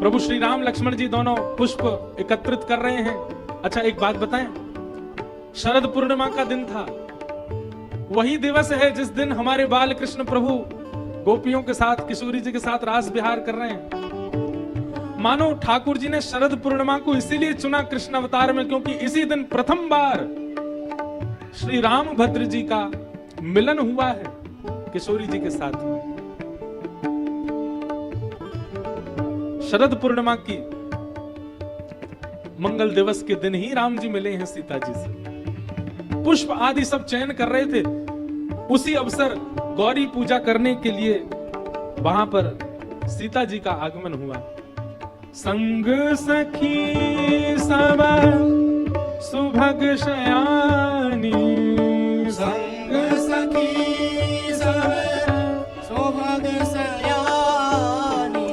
प्रभु श्री राम लक्ष्मण जी दोनों पुष्प एकत्रित कर रहे हैं। अच्छा एक बात बताएं, शरद पूर्णिमा का दिन था, वही दिवस है जिस दिन हमारे बाल कृष्ण प्रभु गोपियों के साथ, किशोरी जी के साथ रास विहार कर रहे हैं। मानो ठाकुर जी ने शरद पूर्णिमा को इसीलिए चुना कृष्ण अवतार में, क्योंकि इसी दिन प्रथम बार श्री रामभद्र जी का मिलन हुआ है किशोरी जी के साथ। शरद पूर्णिमा की मंगल दिवस के दिन ही राम जी मिले हैं सीता जी से। पुष्प आदि सब चयन कर रहे थे, उसी अवसर गौरी पूजा करने के लिए वहां पर सीता जी का आगमन हुआ। संग सखी सब सुभग शयानी, संग सखी सब सुभग शयानी,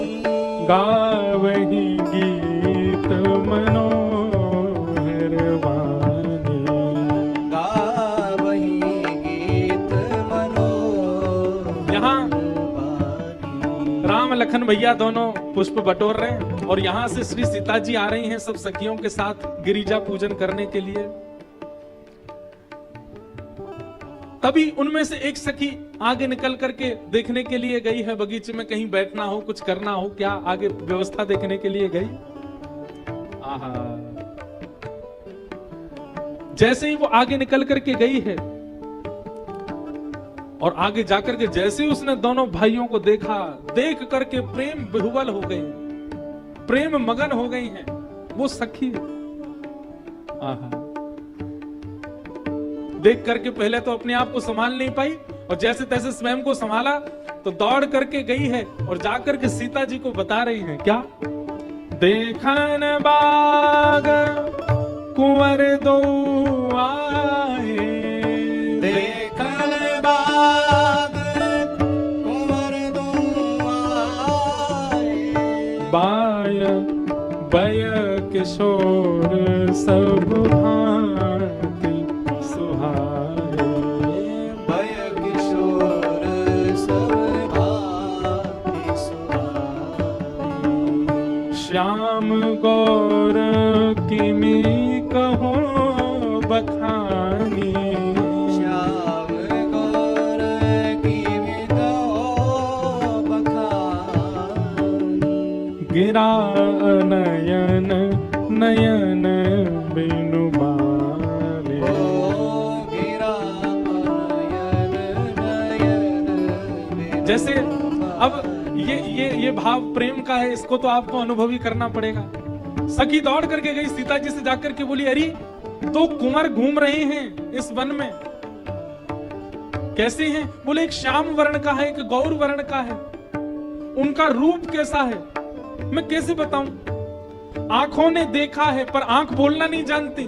गावहि गीत मनोहर वाणी, गावहि गीत मनोहर। यहाँ राम लखन भैया दोनों पुष्प बटोर रहे हैं और यहाँ से श्री सीता जी आ रही हैं सब सखियों के साथ गिरिजा पूजन करने के लिए। तभी उनमें से एक सखी आगे निकल करके देखने के लिए गई है, बगीचे में कहीं बैठना हो, कुछ करना हो, क्या आगे व्यवस्था देखने के लिए गई। आहा, जैसे ही वो आगे निकल करके गई है और आगे जाकर के जैसे ही उसने दोनों भाइयों को देखा, देख करके प्रेम विह्वल हो गई, प्रेम मगन हो गई हैं वो सखी। आहा, देख करके पहले तो अपने आप को संभाल नहीं पाई और जैसे तैसे स्वयं को संभाला तो दौड़ करके गई है और जाकर के सीता जी को बता रही हैं क्या, देखन बाग कुंवर दो आए, देखन बाग कुंवर दो आए, बाय बय किशोर सब भांति सुहाए, बय किशोर सब भांति सुहाए। श्याम गौर किमी कहो बखानी, श्याम गौर किमी कहो बखानी, गिरा नयन नयन बिनु बाले, गिरा नयन नयन बिनु। जैसे अब ये भाव प्रेम का है, इसको तो आपको अनुभव ही करना पड़ेगा। सखी दौड़ करके गई सीता जी से जाकर के बोली, अरे दो कुंवर घूम रहे हैं इस वन में, कैसे हैं? बोले एक श्याम वर्ण का है, एक गौर वर्ण का है। उनका रूप कैसा है मैं कैसे बताऊं? आंखों ने देखा है पर आंख बोलना नहीं जानती,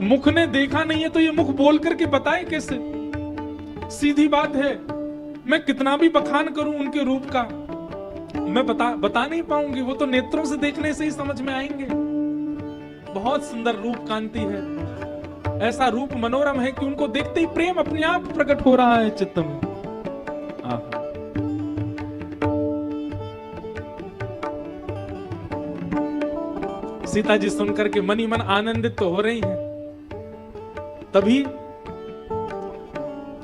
मुख ने देखा नहीं है तो ये मुख बोल करके बताए कैसे? सीधी बात है, मैं कितना भी बखान करूं उनके रूप का, मैं बता नहीं पाऊंगी, वो तो नेत्रों से देखने से ही समझ में आएंगे। बहुत सुंदर रूप कांति है, ऐसा रूप मनोरम है कि उनको देखते ही प्रेम अपने आप प्रकट हो रहा है चित्त में। आहा, सीता जी सुनकर के मन ही मन आनंदित तो हो रही हैं। तभी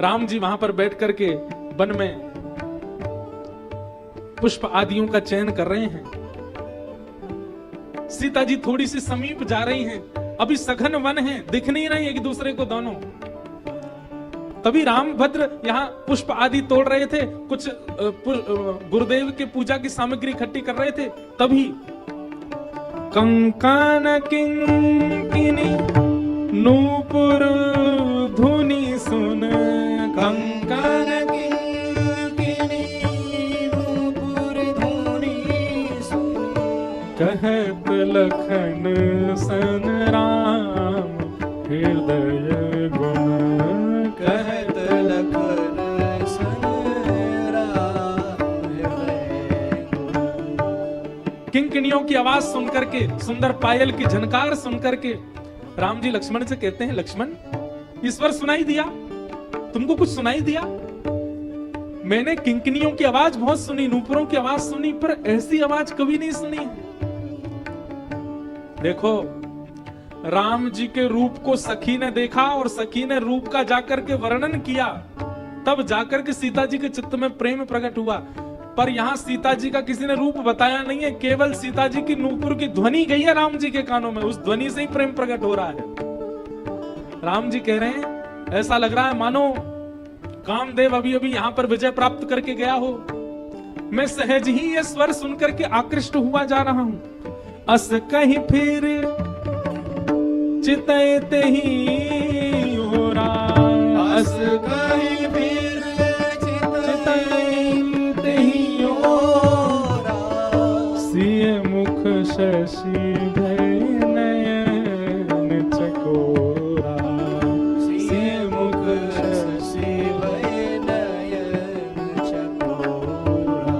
राम जी वहां पर बैठ करके वन में पुष्प आदियों का चयन कर रहे हैं। सीता जी थोड़ी सी समीप जा रही हैं, अभी सघन वन है, दिख नहीं रही एक दूसरे को दोनों। तभी रामभद्र यहाँ पुष्प आदि तोड़ रहे थे, कुछ गुरुदेव के पूजा की सामग्री इकट्ठी कर रहे थे। तभी कंकन किंकिनी नूपुर धुनी सुन, कंकन किंकिनी नूपुर धुनी सुन, कहत लखन सन राम हृदय गुण, कहत लखन सन राम हृदय गुण। किंकिनियों की आवाज सुनकर के, सुंदर पायल की झनकार सुनकर के राम जी लक्ष्मण से कहते हैं, लक्ष्मण ईश्वर सुनाई दिया? तुमको कुछ सुनाई दिया? मैंने किंकिनियों की आवाज बहुत सुनी, नूपुरों की आवाज सुनी, पर ऐसी आवाज कभी नहीं सुनी। देखो, राम जी के रूप को सखी ने देखा और सखी ने रूप का जाकर के वर्णन किया, तब जाकर के सीता जी के चित्त में प्रेम प्रकट हुआ। पर यहाँ सीता जी का किसी ने रूप बताया नहीं है, केवल सीता जी की नूपुर की ध्वनि गई है राम जी के कानों में, उस ध्वनि से ही प्रेम प्रकट हो रहा है। राम जी कह रहे हैं, ऐसा लग रहा है मानो कामदेव अभी अभी यहाँ पर विजय प्राप्त करके गया हो। मैं सहज ही ये स्वर सुनकर के आकृष्ट हुआ जा रहा हूं। अस कहीं फिर चितते ही हो रहा, अस कहीं फिर चितते ही हो रहा। सिय मुख शशि भय नयन चकोरा, सिय मुख शशि भय नयन चकोरा।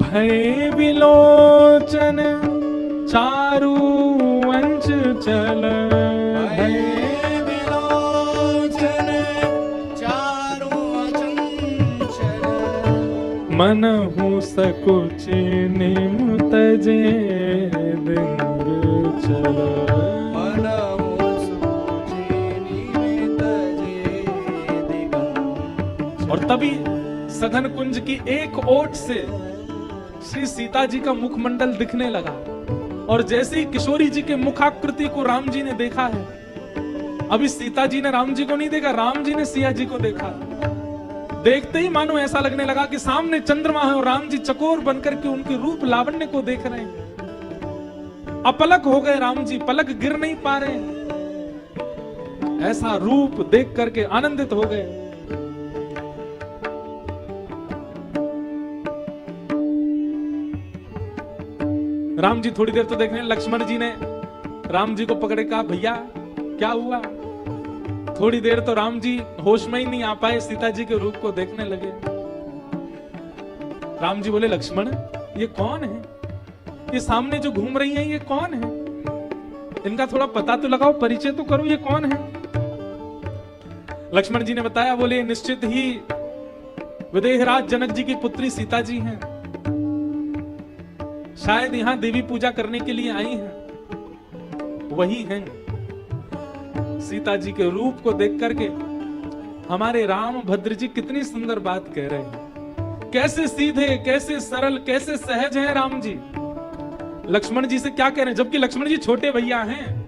भय विलोचन चारु अंश चल, भय विलोचन चारु अचंचल। मनहु सकुचि निम तजे दिंग चल। मनहु सकुचि निम तजे दिगंचल। और तभी सघन कुंज की एक ओट से श्री सीता जी का मुखमंडल दिखने लगा, और जैसे ही किशोरी जी के मुखाकृति को राम जी ने देखा है, अभी सीता जी ने राम जी को नहीं देखा, राम जी ने सिया जी को देखा। देखते ही मानो ऐसा लगने लगा कि सामने चंद्रमा है और राम जी चकोर बनकर के उनके रूप लावण्य को देख रहे हैं। अपलक हो गए राम जी, पलक गिर नहीं पा रहे, ऐसा रूप देख करके आनंदित हो गए। राम जी थोड़ी देर तो देखने, लक्ष्मण जी ने राम जी को पकड़े, कहा भैया क्या हुआ। थोड़ी देर तो राम जी होश में ही नहीं आ पाए, सीता जी के रूप को देखने लगे। राम जी बोले, लक्ष्मण ये कौन है, ये सामने जो घूम रही हैं ये कौन है, इनका थोड़ा पता तो लगाओ, परिचय तो करो, ये कौन है। लक्ष्मण जी ने बताया, बोले निश्चित ही विदेहराज जनक जी की पुत्री सीता जी हैं, शायद यहां देवी पूजा करने के लिए आई हैं, वही हैं। सीता जी के रूप को देख करके हमारे राम भद्र जी कितनी सुंदर बात कह रहे हैं, कैसे सीधे, कैसे सरल, कैसे सहज हैं राम जी। लक्ष्मण जी से क्या कह रहे हैं, जबकि लक्ष्मण जी छोटे भैया हैं।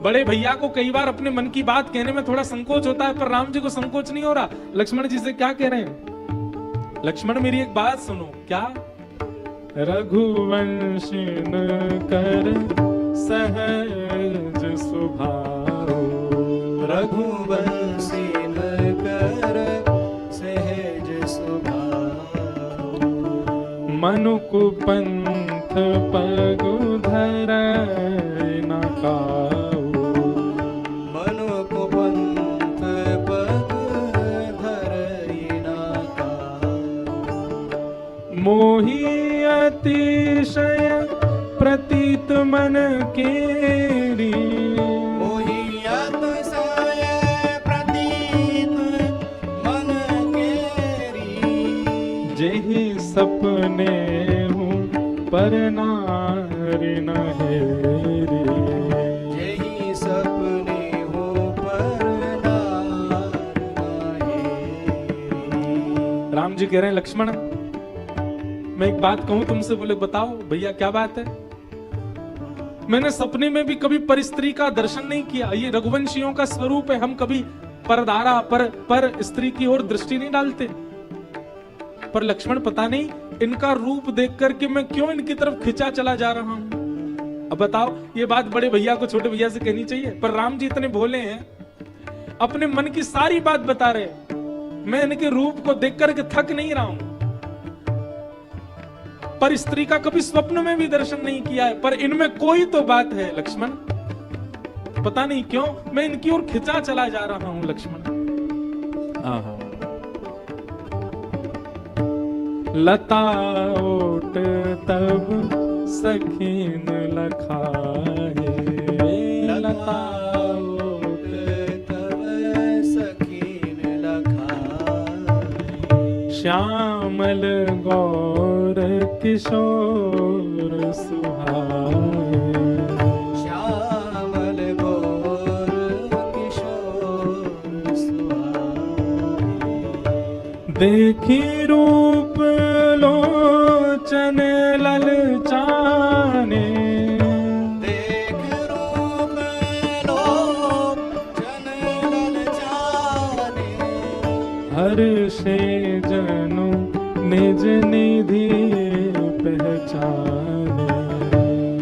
बड़े भैया को कई बार अपने मन की बात कहने में थोड़ा संकोच होता है, पर राम जी को संकोच नहीं हो रहा। लक्ष्मण जी से क्या कह रहे हैं, लक्ष्मण मेरी एक बात सुनो। क्या, रघुवंशिन कर सहज स्वभाव, रघुवंशिन कर सहज स्वभाव। मनुकुपंथ पगु धरय न काऊ, मनुकुपंथ पगु धरय न काऊ। मोहि अतिशय प्रतीत मन केरी, मोहि अतिशय प्रतीत मन केरी। जेहि सपने हूँ पर नारी न हेरी, जेहि सपने हो पर नार न हेरी। राम जी कह रहे हैं, लक्ष्मण मैं एक बात कहूं तुमसे। बोले बताओ भैया क्या बात है। मैंने सपने में भी कभी परिस्त्री का दर्शन नहीं किया, ये रघुवंशियों का स्वरूप है, हम कभी परदारा पर स्त्री की ओर दृष्टि नहीं डालते। पर लक्ष्मण पता नहीं इनका रूप देख करके मैं क्यों इनकी तरफ खिंचा चला जा रहा हूं। अब बताओ, ये बात बड़े भैया को छोटे भैया से कहनी चाहिए, पर राम जी इतने भोले हैं, अपने मन की सारी बात बता रहे। मैं इनके रूप को देख करके थक नहीं रहा हूं, पर स्त्री का कभी स्वप्न में भी दर्शन नहीं किया है, पर इनमें कोई तो बात है लक्ष्मण, पता नहीं क्यों मैं इनकी ओर खिंचा चला जा रहा हूं लक्ष्मण। लता ओट तब सखीन लखाए, लता ओट तब सखीन लखाए। श्यामल गौर किशोर सुहाए। श्यामल गौर किशोर सुहाए। देखी रूप लोचन ललचाने, देख रूप लोचन ललचाने। हर्षे जनु निज निधि पहचाने।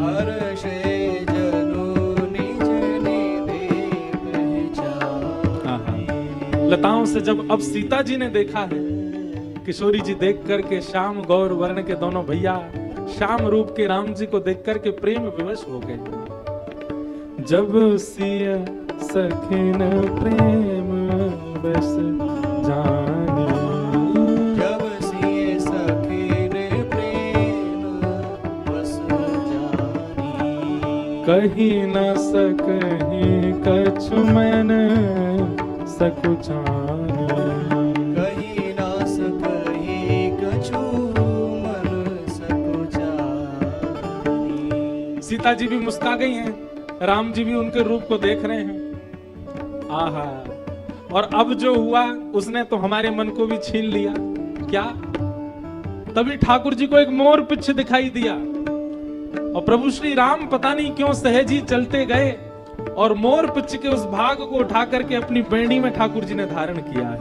हर्षे जनु निज निधि पहचाने। लताओं से जब अब सीता जी ने देखा है, किशोरी जी देख करके श्याम गौर वर्ण के दोनों भैया श्याम रूप के राम जी को देख करके प्रेम विवश हो गए। जब सिय सखिन प्रेम बस जाने, जब सिय सखिन प्रेम बस जानी। कही न सकहि कछु मन सकुचाने। कही ना सकहि कछु मन सकुचानी। सीता जी भी मुस्का गई हैं, राम जी भी उनके रूप को देख रहे हैं। आहा, और अब जो हुआ उसने तो हमारे मन को भी छीन लिया। क्या? तभी ठाकुर जी को एक मोर पिच्छ दिखाई दिया और प्रभु श्री राम पता नहीं क्यों सहज ही चलते गए और मोर पिच्छ के उस भाग को उठा करके अपनी बेड़ी में ठाकुर जी ने धारण किया है।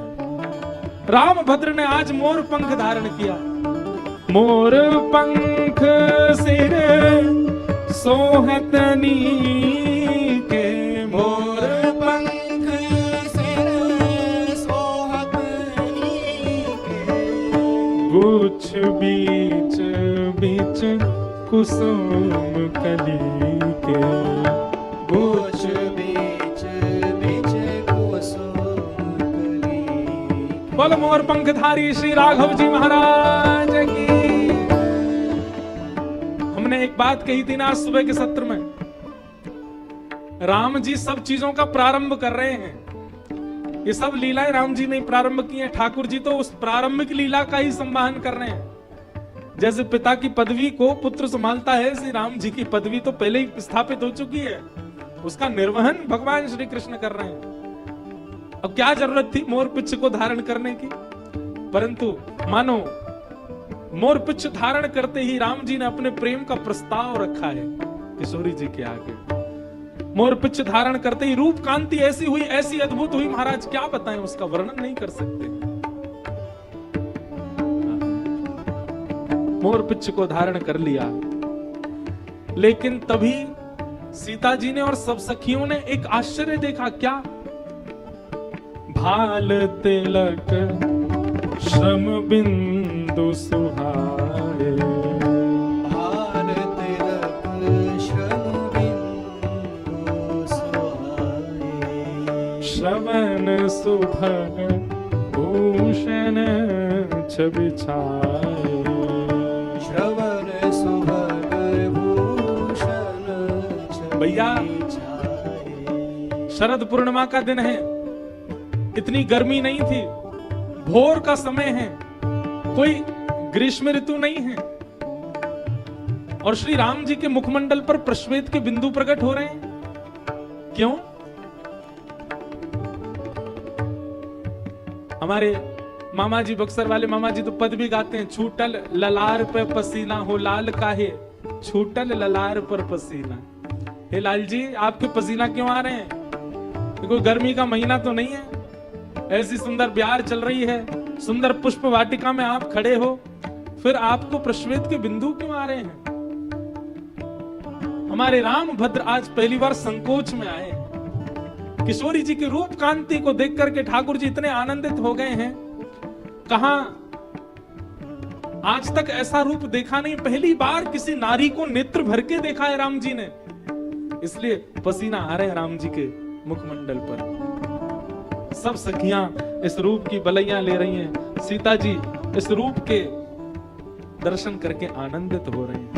राम भद्र ने आज मोर पंख धारण किया। मोर पंख सिर सोहतनी के, मोर पंख सिर सोहतनी के। गुछ बीच बीच कुसुम कली के। गुछ बीच बीच कुसुम कली के। बोल मोर पंखधारी श्री राघव जी महाराज की। हमने एक बात कही थी ना आज सुबह के सत्र में, राम जी सब चीजों का प्रारंभ कर रहे हैं। ये सब लीलाएं राम जी ने प्रारंभ की हैं। ठाकुर जी तो उस प्रारंभिक लीला का ही संवाहन कर रहे हैं। जैसे पिता की पदवी को पुत्र संभालता है, श्री राम जी की पदवी तो पहले ही स्थापित हो चुकी है, उसका निर्वहन भगवान श्री कृष्ण कर रहे हैं। अब क्या जरूरत थी मोर पिच्छ को धारण करने की? परंतु मानो मोर पिच्छ धारण करते ही राम जी ने अपने प्रेम का प्रस्ताव रखा है किशोरी जी के आगे। मोर पिच्छ धारण करते ही रूप कांति ऐसी हुई, ऐसी अद्भुत हुई महाराज, क्या बताएं, उसका वर्णन नहीं कर सकते। मोर पिच्छ को धारण कर लिया, लेकिन तभी सीता जी ने और सब सखियों ने एक आश्चर्य देखा। क्या? भाल तिलक श्रम बिंदु सुहाए। भाल तिलक श्रम बिंदु सुहाए। श्रवण सुभग भूषण छवि छाए। श्रवण सुभग भूषण भैया, छाए। शरद पूर्णिमा का दिन है, इतनी गर्मी नहीं थी, भोर का समय है, कोई ग्रीष्म ऋतु नहीं है, और श्री राम जी के मुखमंडल पर प्रश्वेत के बिंदु प्रकट हो रहे हैं। क्यों? हमारे मामा जी, बक्सर वाले मामा जी तो पद भी गाते हैं, छूटल ललार पे पसीना हो लाल काहे, छूटल ललार पर पसीना। हे लाल जी, आपके पसीना क्यों आ रहे हैं? कोई गर्मी का महीना तो नहीं है, ऐसी सुंदर ब्यार चल रही है, सुंदर पुष्प वाटिका में आप खड़े हो, फिर आपको प्रश्वेत के बिंदु क्यों आ रहे हैं? हमारे राम भद्र आज पहली बार संकोच में आए। किशोरी जी के रूप कांति को देख करके ठाकुर जी इतने आनंदित हो गए हैं। कहा आज तक ऐसा रूप देखा नहीं, पहली बार किसी नारी को नेत्र भर के देखा है राम जी ने, इसलिए पसीना आ रहे हैं राम जी के मुखमंडल पर। सब सखियां इस रूप की बलैया ले रही हैं, सीता जी इस रूप के दर्शन करके आनंदित हो रहे हैं।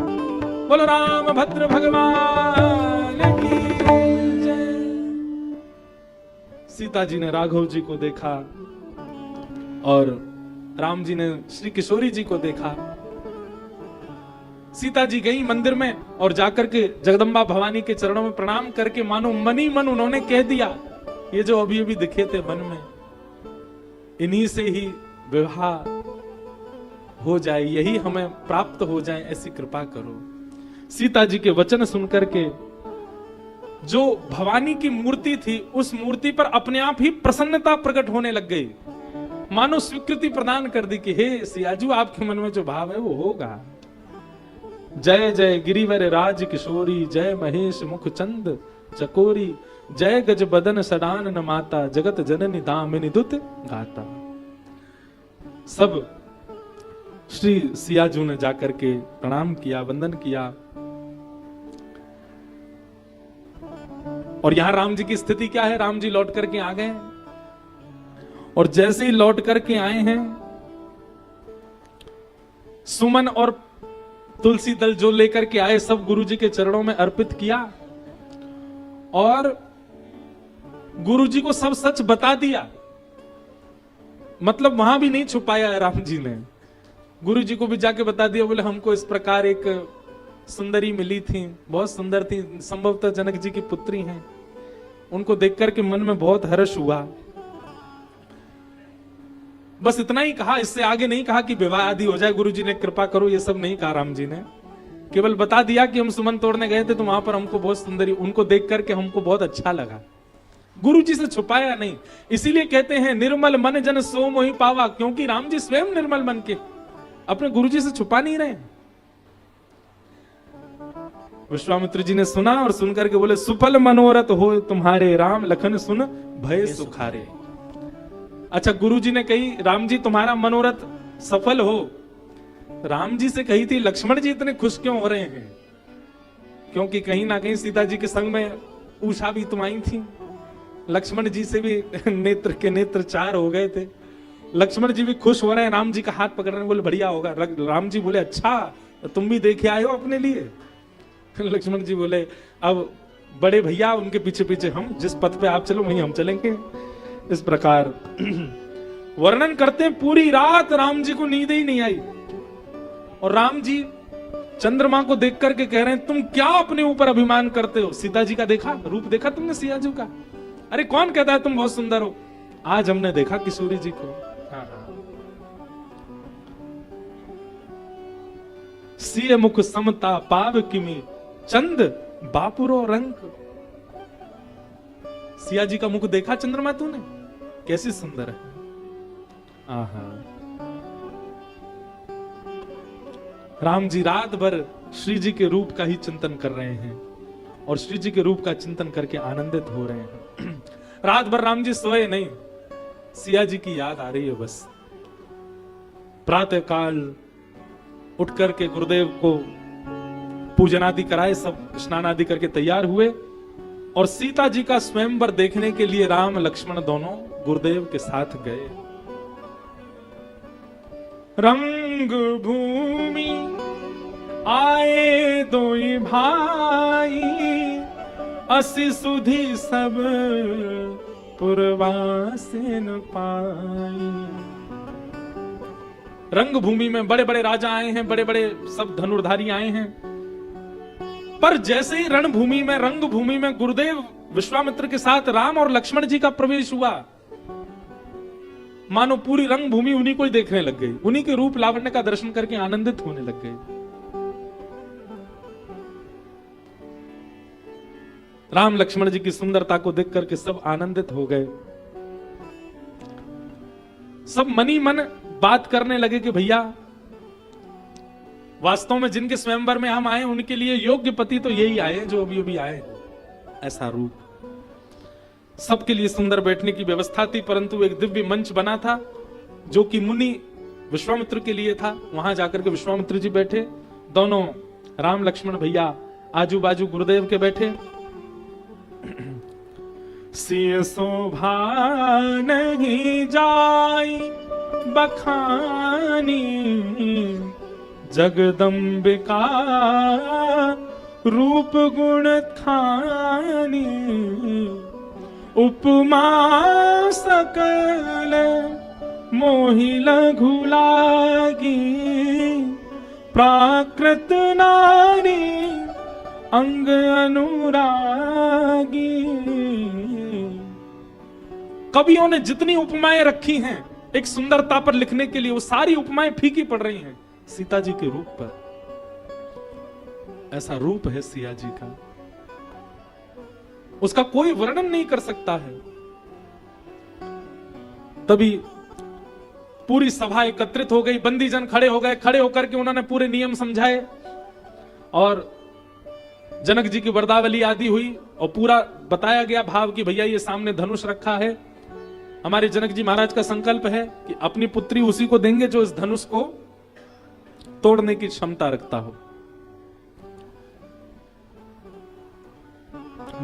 बोलो राम भद्र भगवान की जय। सीता जी ने राघव जी को देखा और राम जी ने श्री किशोरी जी को देखा। सीता जी गई मंदिर में और जाकर के जगदम्बा भवानी के चरणों में प्रणाम करके मानो मनी मन उन्होंने कह दिया, ये जो अभी अभी दिखे थे मन में, इन्हीं से ही विवाह हो जाए, यही हमें प्राप्त हो जाए, ऐसी कृपा करो। सीता जी के वचन सुनकर के जो भवानी की मूर्ति थी, उस मूर्ति पर अपने आप ही प्रसन्नता प्रकट होने लग गई, मानो स्वीकृति प्रदान कर दी कि हे सियाजू, आपके मन में जो भाव है वो होगा। जय जय गिरिवर राज किशोरी, जय महेश मुख चंद चकोरी, जय गज बदन सडानन माता, जगत जननी दामिनी दुत गाता। सब श्री सियाजू ने जाकर के प्रणाम किया, वंदन किया। और यहां राम जी की स्थिति क्या है? राम जी लौट करके आ गए, और जैसे ही लौट करके आए हैं, सुमन और तुलसी दल जो लेकर के आए सब गुरु जी के चरणों में अर्पित किया, और गुरु जी को सब सच बता दिया। मतलब वहां भी नहीं छुपाया है राम जी ने, गुरु जी को भी जाके बता दिया। बोले हमको इस प्रकार एक सुंदरी मिली थी, बहुत सुंदर थी, संभवतः जनक जी की पुत्री हैं। उनको देख करके मन में बहुत हर्ष हुआ। बस इतना ही कहा, इससे आगे नहीं कहा कि विवाह आदि हो जाए, गुरु जी ने कृपा करो, ये सब नहीं कहा राम जी ने। केवल बता दिया कि हम सुमन तोड़ने गए थे तो वहां पर हमको बहुत सुंदरी, उनको देख करके हमको बहुत अच्छा लगा। गुरु जी से छुपाया नहीं। इसीलिए कहते हैं निर्मल मन जन सो मोहि पावा, क्योंकि राम जी स्वयं निर्मल मन के, अपने गुरु जी से छुपा नहीं रहे। विश्वामित्र जी ने सुना और सुनकर के बोले, सुफल मनोरथ हो तुम्हारे राम, लखन सुन भय सुखारे। अच्छा, गुरु जी ने कही राम जी तुम्हारा मनोरथ सफल हो, राम जी से कही थी लक्ष्मण जी इतने खुश क्यों हो रहे हैं? क्योंकि कहीं ना कहीं सीता जी के संग में उषा भी तुम आई थी, लक्ष्मण जी से भी नेत्र के नेत्र चार हो गए थे, लक्ष्मण जी भी खुश हो रहे हैं, राम जी का हाथ पकड़ रहे हैं। बोले बढ़िया होगा। राम जी बोले अच्छा तुम भी देखे आए हो अपने लिए? लक्ष्मण जी बोले अब बड़े भैया उनके पीछे पीछे हम, जिस पथ पे आप चलो वहीं हम चलेंगे। इस प्रकार वर्णन करते हैं, पूरी रात राम जी को नींद ही नहीं आई, और राम जी चंद्रमा को देख करके कह रहे हैं तुम क्या अपने ऊपर अभिमान करते हो? सीता जी का देखा रूप, देखा तुमने सियाजू का? अरे कौन कहता है तुम बहुत सुंदर हो? आज हमने देखा किशोरी जी को। हाँ हाँ। सिय मुख समता पाव किमी, चंद बापुरो रंग। सिया जी का मुख देखा चंद्रमा तूने? कैसी सुंदर है। आहा। राम जी रात भर श्री जी के रूप का ही चिंतन कर रहे हैं, और श्री जी के रूप का चिंतन करके आनंदित हो रहे हैं। रात भर राम जी सोए नहीं, सिया जी की याद आ रही है बस। प्रातः काल उठ करके गुरुदेव को पूजन आदि कराए, सब स्नान आदि करके तैयार हुए, और सीता जी का स्वयंवर देखने के लिए राम लक्ष्मण दोनों गुरुदेव के साथ गए। रंग भूमि आए दोई भाई, असि सुधि सब पुरवासिन पाई। रंग भूमि में बड़े बड़े राजा आए हैं, बड़े बड़े सब धनुर्धारी आए हैं, पर जैसे ही रणभूमि में, रंग भूमि में गुरुदेव विश्वामित्र के साथ राम और लक्ष्मण जी का प्रवेश हुआ, मानो पूरी रंग भूमि उन्हीं को ही देखने लग गई, उन्हीं के रूप लावण्य का दर्शन करके आनंदित होने लग गए। राम लक्ष्मण जी की सुंदरता को देख करके सब आनंदित हो गए। सब मनी मन बात करने लगे कि भैया वास्तव में जिनके स्वयंवर में हम आए उनके लिए योग्य पति तो यही आए जो अभी अभी आए। ऐसा रूप सबके लिए सुंदर बैठने की व्यवस्था थी, परंतु एक दिव्य मंच बना था जो कि मुनि विश्वामित्र के लिए था। वहां जाकर के विश्वामित्र जी बैठे, दोनों राम लक्ष्मण भैया आजू बाजू गुरुदेव के बैठे। सिय शोभा नहीं जाई बखानी, जगदम्बिका रूप गुण खानी, उपमा सकल मोहि लघु लागी प्राकृत नारी अंग अनुरागी। कवियों ने जितनी उपमाएं रखी हैं एक सुंदरता पर लिखने के लिए, वो सारी उपमाएं फीकी पड़ रही हैं सीता जी के रूप पर। ऐसा रूप है सिया जी का, उसका कोई वर्णन नहीं कर सकता है। तभी पूरी सभा एकत्रित हो गई, बंदीजन खड़े हो गए, खड़े होकर के उन्होंने पूरे नियम समझाए और जनक जी की वरदावली आदि हुई और पूरा बताया गया भाव कि भैया ये सामने धनुष रखा है, हमारे जनक जी महाराज का संकल्प है कि अपनी पुत्री उसी को देंगे जो इस धनुष को तोड़ने की क्षमता रखता हो।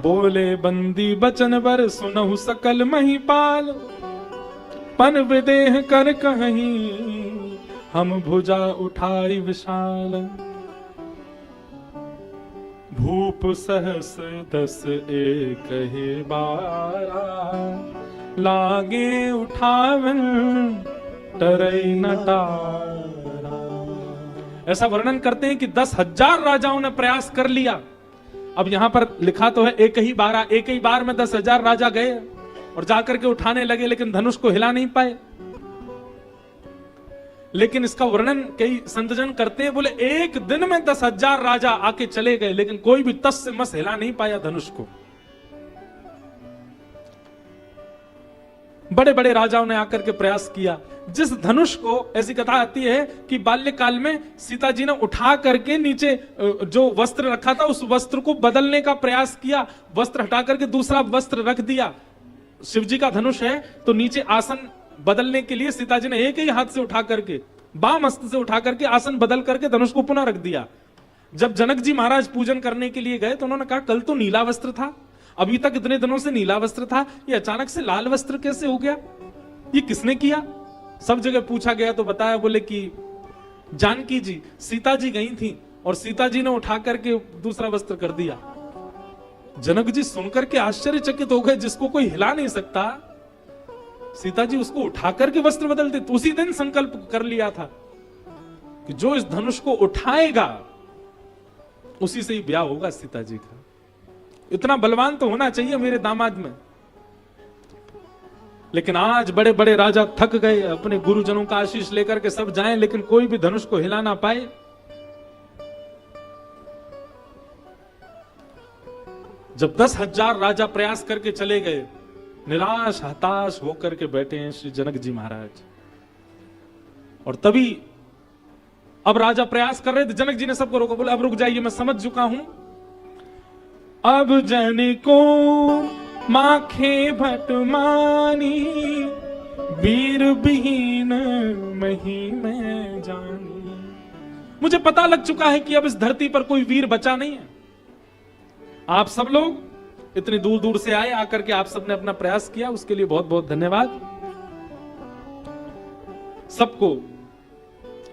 बोले बंदी बचन बर सुनहु सकल महिपाल, पन विदेह कर कहीं हम भुजा उठाई विशाल। भूप सहस दस एक ही बारा, लागे उठावन टरई न टारा। ऐसा वर्णन करते हैं कि 10,000 राजाओं ने प्रयास कर लिया। अब यहां पर लिखा तो है एक ही बार में 10,000 राजा गए और जाकर के उठाने लगे, लेकिन धनुष को हिला नहीं पाए। लेकिन इसका वर्णन कई संतजन करते हैं, बोले एक दिन में 10,000 राजा आके चले गए, लेकिन कोई भी तस से मस हिला नहीं पाया धनुष को। बड़े बड़े राजाओं ने आकर के प्रयास किया। जिस धनुष को, ऐसी कथा आती है कि बाल्यकाल में सीता जी ने उठा करके नीचे जो वस्त्र रखा था उस वस्त्र को बदलने का प्रयास किया, वस्त्र हटा करके दूसरा वस्त्र रख दिया। शिव जी का धनुष है तो नीचे आसन बदलने के लिए सीता जी ने एक ही हाथ से उठा करके, बाम हस्त से उठा करके आसन बदल करके धनुष को पुनः रख दिया। जब जनक जी महाराज पूजन करने के लिए गए तो उन्होंने कहा कल तो नीला वस्त्र था, अभी तक इतने दिनों से नीला वस्त्र था, ये अचानक से लाल वस्त्र कैसे हो गया, ये किसने किया? सब जगह पूछा गया तो बताया, बोले कि जानकी जी, सीता जी गई थी और सीता जी ने उठा करके दूसरा वस्त्र कर दिया। जनक जी सुनकर के आश्चर्यचकित हो गए, जिसको कोई हिला नहीं सकता सीता जी उसको उठा करके वस्त्र बदलते। तो उसी दिन संकल्प कर लिया था कि जो इस धनुष को उठाएगा उसी से ही ब्याह होगा सीता जी का। इतना बलवान तो होना चाहिए मेरे दामाद में। लेकिन आज बड़े बड़े राजा थक गए, अपने गुरुजनों का आशीष लेकर के सब जाएं, लेकिन कोई भी धनुष को हिला ना पाए। जब 10,000 राजा प्रयास करके चले गए, निराश हताश होकर के बैठे हैं श्री जनक जी महाराज। और तभी अब राजा प्रयास कर रहे थे, जनक जी ने सबको रोका, बोले अब रुक जाइए, मैं समझ चुका हूं। अब जन को माखे भट मानी, वीर विहीन मही में जानी। मुझे पता लग चुका है कि अब इस धरती पर कोई वीर बचा नहीं है। आप सब लोग इतनी दूर दूर से आए, आकर के आप सबने अपना प्रयास किया, उसके लिए बहुत बहुत धन्यवाद। सबको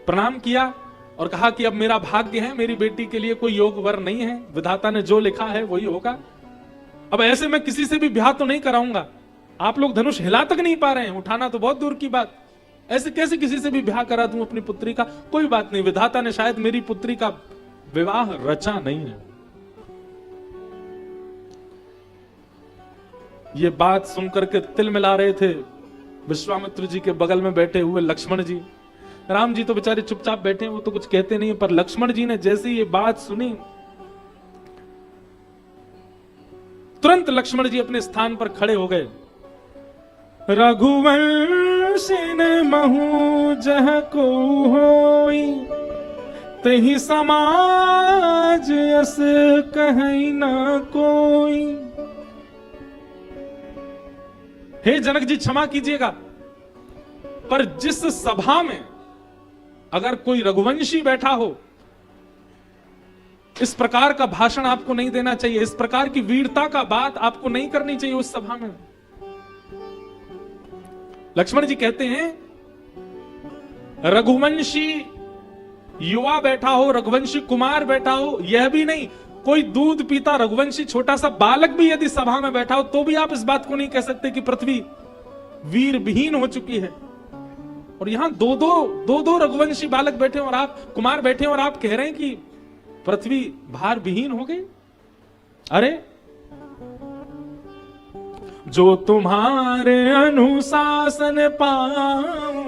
प्रणाम किया और कहा कि अब मेरा भाग्य है, मेरी बेटी के लिए कोई योग वर नहीं है, विधाता ने जो लिखा है वही होगा। अब ऐसे मैं किसी से भी ब्याह तो नहीं कराऊंगा। आप लोग धनुष हिला तक नहीं पा रहे हैं, उठाना तो बहुत दूर की बात, ऐसे कैसे किसी से भी ब्याह करा दूं अपनी पुत्री का? कोई बात नहीं, विधाता ने शायद मेरी पुत्री का विवाह रचा नहीं है। ये बात सुनकर के तिल मिला रहे थे विश्वामित्र जी के बगल में बैठे हुए लक्ष्मण जी। राम जी तो बेचारे चुपचाप बैठे हैं, वो तो कुछ कहते नहीं, पर लक्ष्मण जी ने जैसे ये बात सुनी, तुरंत लक्ष्मण जी अपने स्थान पर खड़े हो गए। रघुवंशी ने महु जह को होई, तहि समाज अस कहीं न कोई। हे जनक जी क्षमा कीजिएगा, पर जिस सभा में अगर कोई रघुवंशी बैठा हो, इस प्रकार का भाषण आपको नहीं देना चाहिए, इस प्रकार की वीरता का बात आपको नहीं करनी चाहिए उस सभा में। लक्ष्मण जी कहते हैं रघुवंशी युवा बैठा हो, रघुवंशी कुमार बैठा हो, यह भी नहीं, कोई दूध पीता रघुवंशी छोटा सा बालक भी यदि सभा में बैठा हो तो भी आप इस बात को नहीं कह सकते कि पृथ्वी वीर विहीन हो चुकी है। और यहां दो रघुवंशी बालक बैठे और आप कुमार बैठे और आप कह रहे हैं कि पृथ्वी भार विहीन हो गई। अरे जो तुम्हारे अनुशासन पाऊं,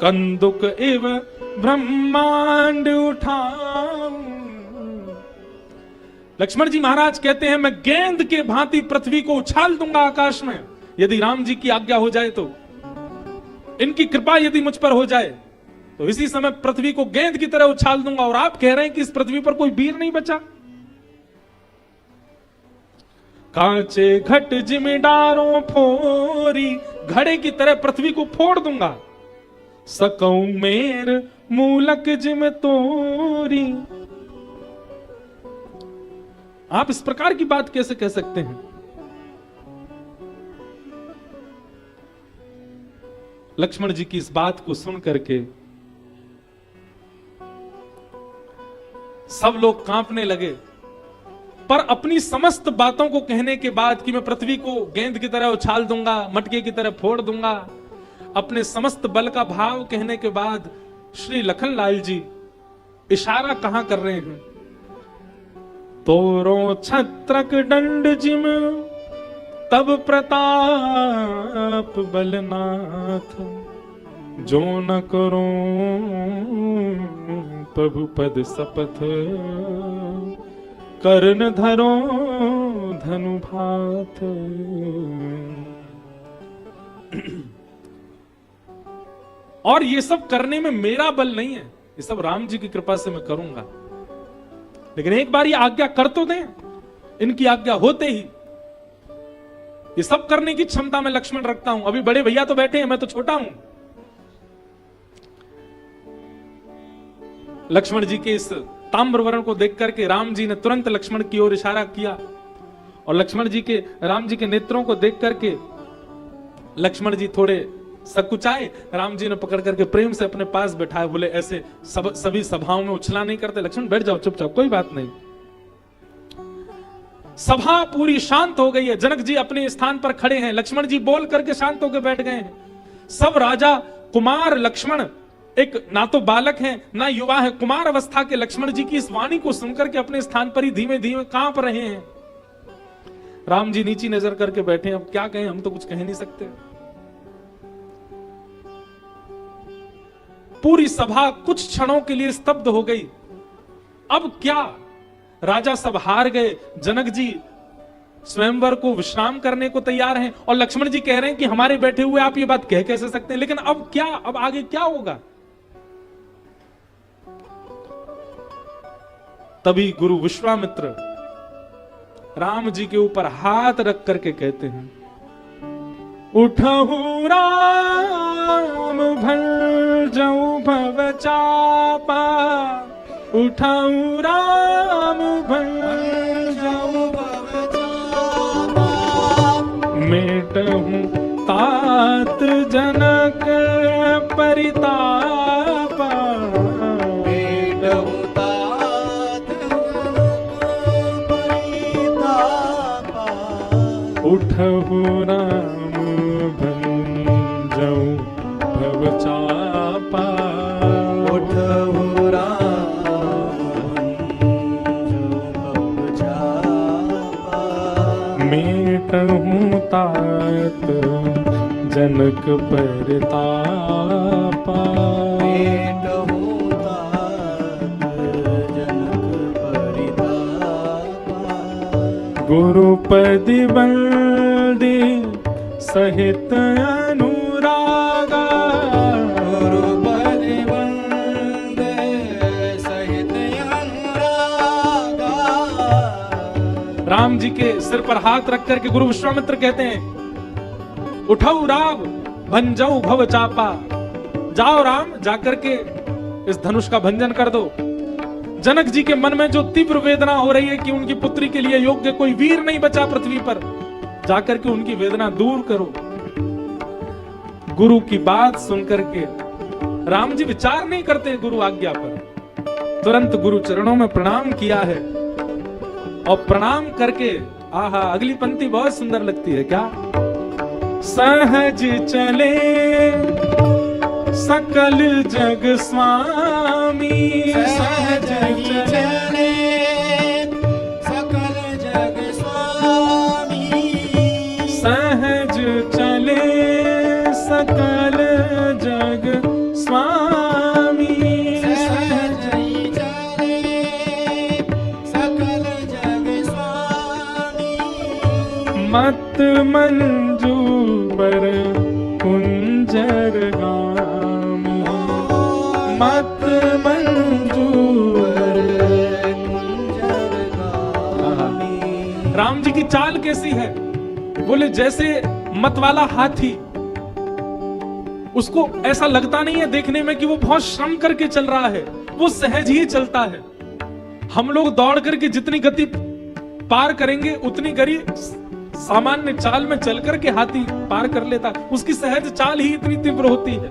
कंदुक इव ब्रह्मांड उठाऊं। लक्ष्मण जी महाराज कहते हैं मैं गेंद के भांति पृथ्वी को उछाल दूंगा आकाश में, यदि राम जी की आज्ञा हो जाए तो, इनकी कृपा यदि मुझ पर हो जाए तो इसी समय पृथ्वी को गेंद की तरह उछाल दूंगा। और आप कह रहे हैं कि इस पृथ्वी पर कोई वीर नहीं बचा। कांचे घट जिमिदारों फोरी, घड़े की तरह पृथ्वी को फोड़ दूंगा। सकौ मेर मूलक जिम तोरी। आप इस प्रकार की बात कैसे कह सकते हैं? लक्ष्मण जी की इस बात को सुन करके सब लोग कांपने लगे, पर अपनी समस्त बातों को कहने के बाद कि मैं पृथ्वी को गेंद की तरह उछाल दूंगा, मटके की तरह फोड़ दूंगा, अपने समस्त बल का भाव कहने के बाद श्री लखनलाल जी इशारा कहां कर रहे हैं? तोरो छत्रक दंड जिम तब प्रताप बलनाथ, जो न करो प्रभु पद शपथ, कर्ण धरो धनु भात। और ये सब करने में मेरा बल नहीं है, ये सब राम जी की कृपा से मैं करूंगा। लेकिन एक बार ये आज्ञा कर तो दें। इनकी आज्ञा होते ही ये सब करने की क्षमता मैं लक्ष्मण रखता हूं। अभी बड़े भैया तो बैठे हैं, मैं तो छोटा हूं। लक्ष्मण जी के इस ताम्रवर्ण को देख करके राम जी ने तुरंत लक्ष्मण की ओर इशारा किया, और लक्ष्मण जी के राम जी के नेत्रों को देख करके लक्ष्मण जी थोड़े सकुचाए। राम जी ने पकड़ करके प्रेम से अपने पास बैठाए, बोले ऐसे सभी सभाओं में उछला नहीं करते, लक्ष्मण बैठ जाओ चुपचाप, कोई बात नहीं। सभा पूरी शांत हो गई है। जनक जी अपने स्थान पर खड़े हैं, लक्ष्मण जी बोल करके शांत होकर बैठ गए हैं। सब राजा कुमार लक्ष्मण, एक ना तो बालक हैं ना युवा है, कुमार अवस्था के लक्ष्मण जी की इस वाणी को सुनकर के अपने स्थान पर ही धीमे धीमे कांप रहे हैं। राम जी नीची नजर करके बैठे हैं, अब क्या कहें, हम तो कुछ कह नहीं सकते। पूरी सभा कुछ क्षणों के लिए स्तब्ध हो गई। अब क्या? राजा सब हार गए, जनक जी स्वयंवर को विश्राम करने को तैयार हैं, और लक्ष्मण जी कह रहे हैं कि हमारे बैठे हुए आप ये बात कह कैसे सकते हैं? लेकिन अब क्या? अब आगे क्या होगा? तभी गुरु विश्वामित्र राम जी के ऊपर हाथ रख करके कहते हैं, उठहु राम भंजऊ भव चापा, उठहु राम भंजऊ भव चापा, मेटहु तात जनक परितापा, मेटहु तात जनक परितापा, उठहु राम भंजऊ भव चापा, उठहु राम भंजऊ भव चापा, मेटहु तात जनक परितापा, मेटहु तात जनक परितापा, गुरुपदि बंदी सहित अनुरागा, गुरुपदि वंदे सहित अनुरागा। राम जी के सिर पर हाथ रख करके गुरु विश्वामित्र कहते हैं, उठाओ राम भंजऊ भव चापा, जाओ राम जाकर के इस धनुष का भंजन कर दो। जनक जी के मन में जो तीव्र वेदना हो रही है कि उनकी पुत्री के लिए योग्य कोई वीर नहीं बचा पृथ्वी पर, जाकर के उनकी वेदना दूर करो। गुरु की बात सुनकर के राम जी विचार नहीं करते गुरु आज्ञा पर, तुरंत गुरु चरणों में प्रणाम किया है। और प्रणाम करके आहा, अगली पंक्ति बहुत सुंदर लगती है क्या? सहज चले सकल जग स्वामी सहज ही चले सकल जग स्वामी सहज चले सकल जग स्वामी सहज ही चले सकल जग स्वामी मत मंजूबर कुंजर गामी मत मंजूबर कुंजर गामी राम जी की चाल कैसी है? बोले जैसे मतवाला हाथी, उसको ऐसा लगता नहीं है देखने में कि वो बहुत श्रम करके चल रहा है, वो सहज ही चलता है। हम लोग दौड़ करके जितनी गति पार करेंगे उतनी गति सामान्य चाल में चल करके हाथी पार कर लेता, उसकी सहज चाल ही इतनी तीव्र होती है।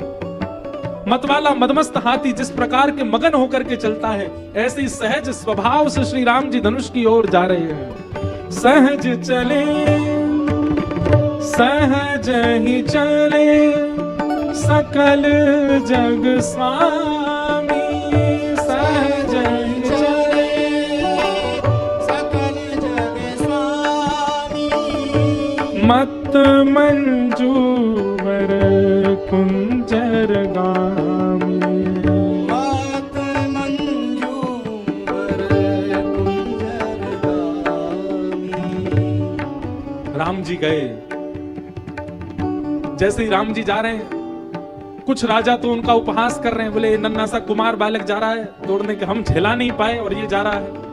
मतवाला मदमस्त हाथी जिस प्रकार के मगन होकर के चलता है, ऐसे ही सहज स्वभाव से श्री राम जी धनुष की ओर जा रहे हैं। सहज चले सहज ही चले सकल जग स्वामी सहज ही चले सकल जग स्वामी मत मंजूबर कुंजर गामी मत मंजूर कुंजर गामी राम जी गए। जैसे ही राम जी जा रहे हैं, कुछ राजा तो उनका उपहास कर रहे हैं, बोले नन्हा सा कुमार बालक जा रहा है दौड़ने के, हम झेला नहीं पाए और ये जा रहा है।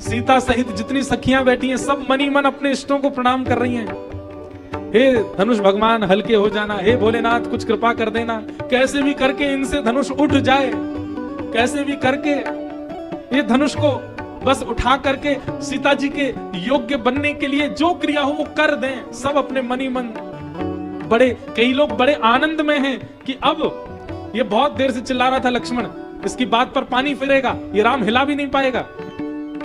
सीता सहित जितनी सखियां बैठी हैं सब मनी मन अपने इष्टों को प्रणाम कर रही हैं। हे धनुष भगवान हल्के हो जाना, हे भोलेनाथ कुछ कृपा कर देना, कैसे भी करके इनसे धनुष उठ जाए, कैसे भी करके ये धनुष को बस उठा करके सीता जी के योग्य बनने के लिए जो क्रिया हो वो कर दें। सब अपने मनी मन बड़े, कई लोग बड़े आनंद में हैं कि अब ये बहुत देर से चिल्ला रहा था लक्ष्मण, इसकी बात पर पानी फिरेगा, ये राम हिला भी नहीं पाएगा।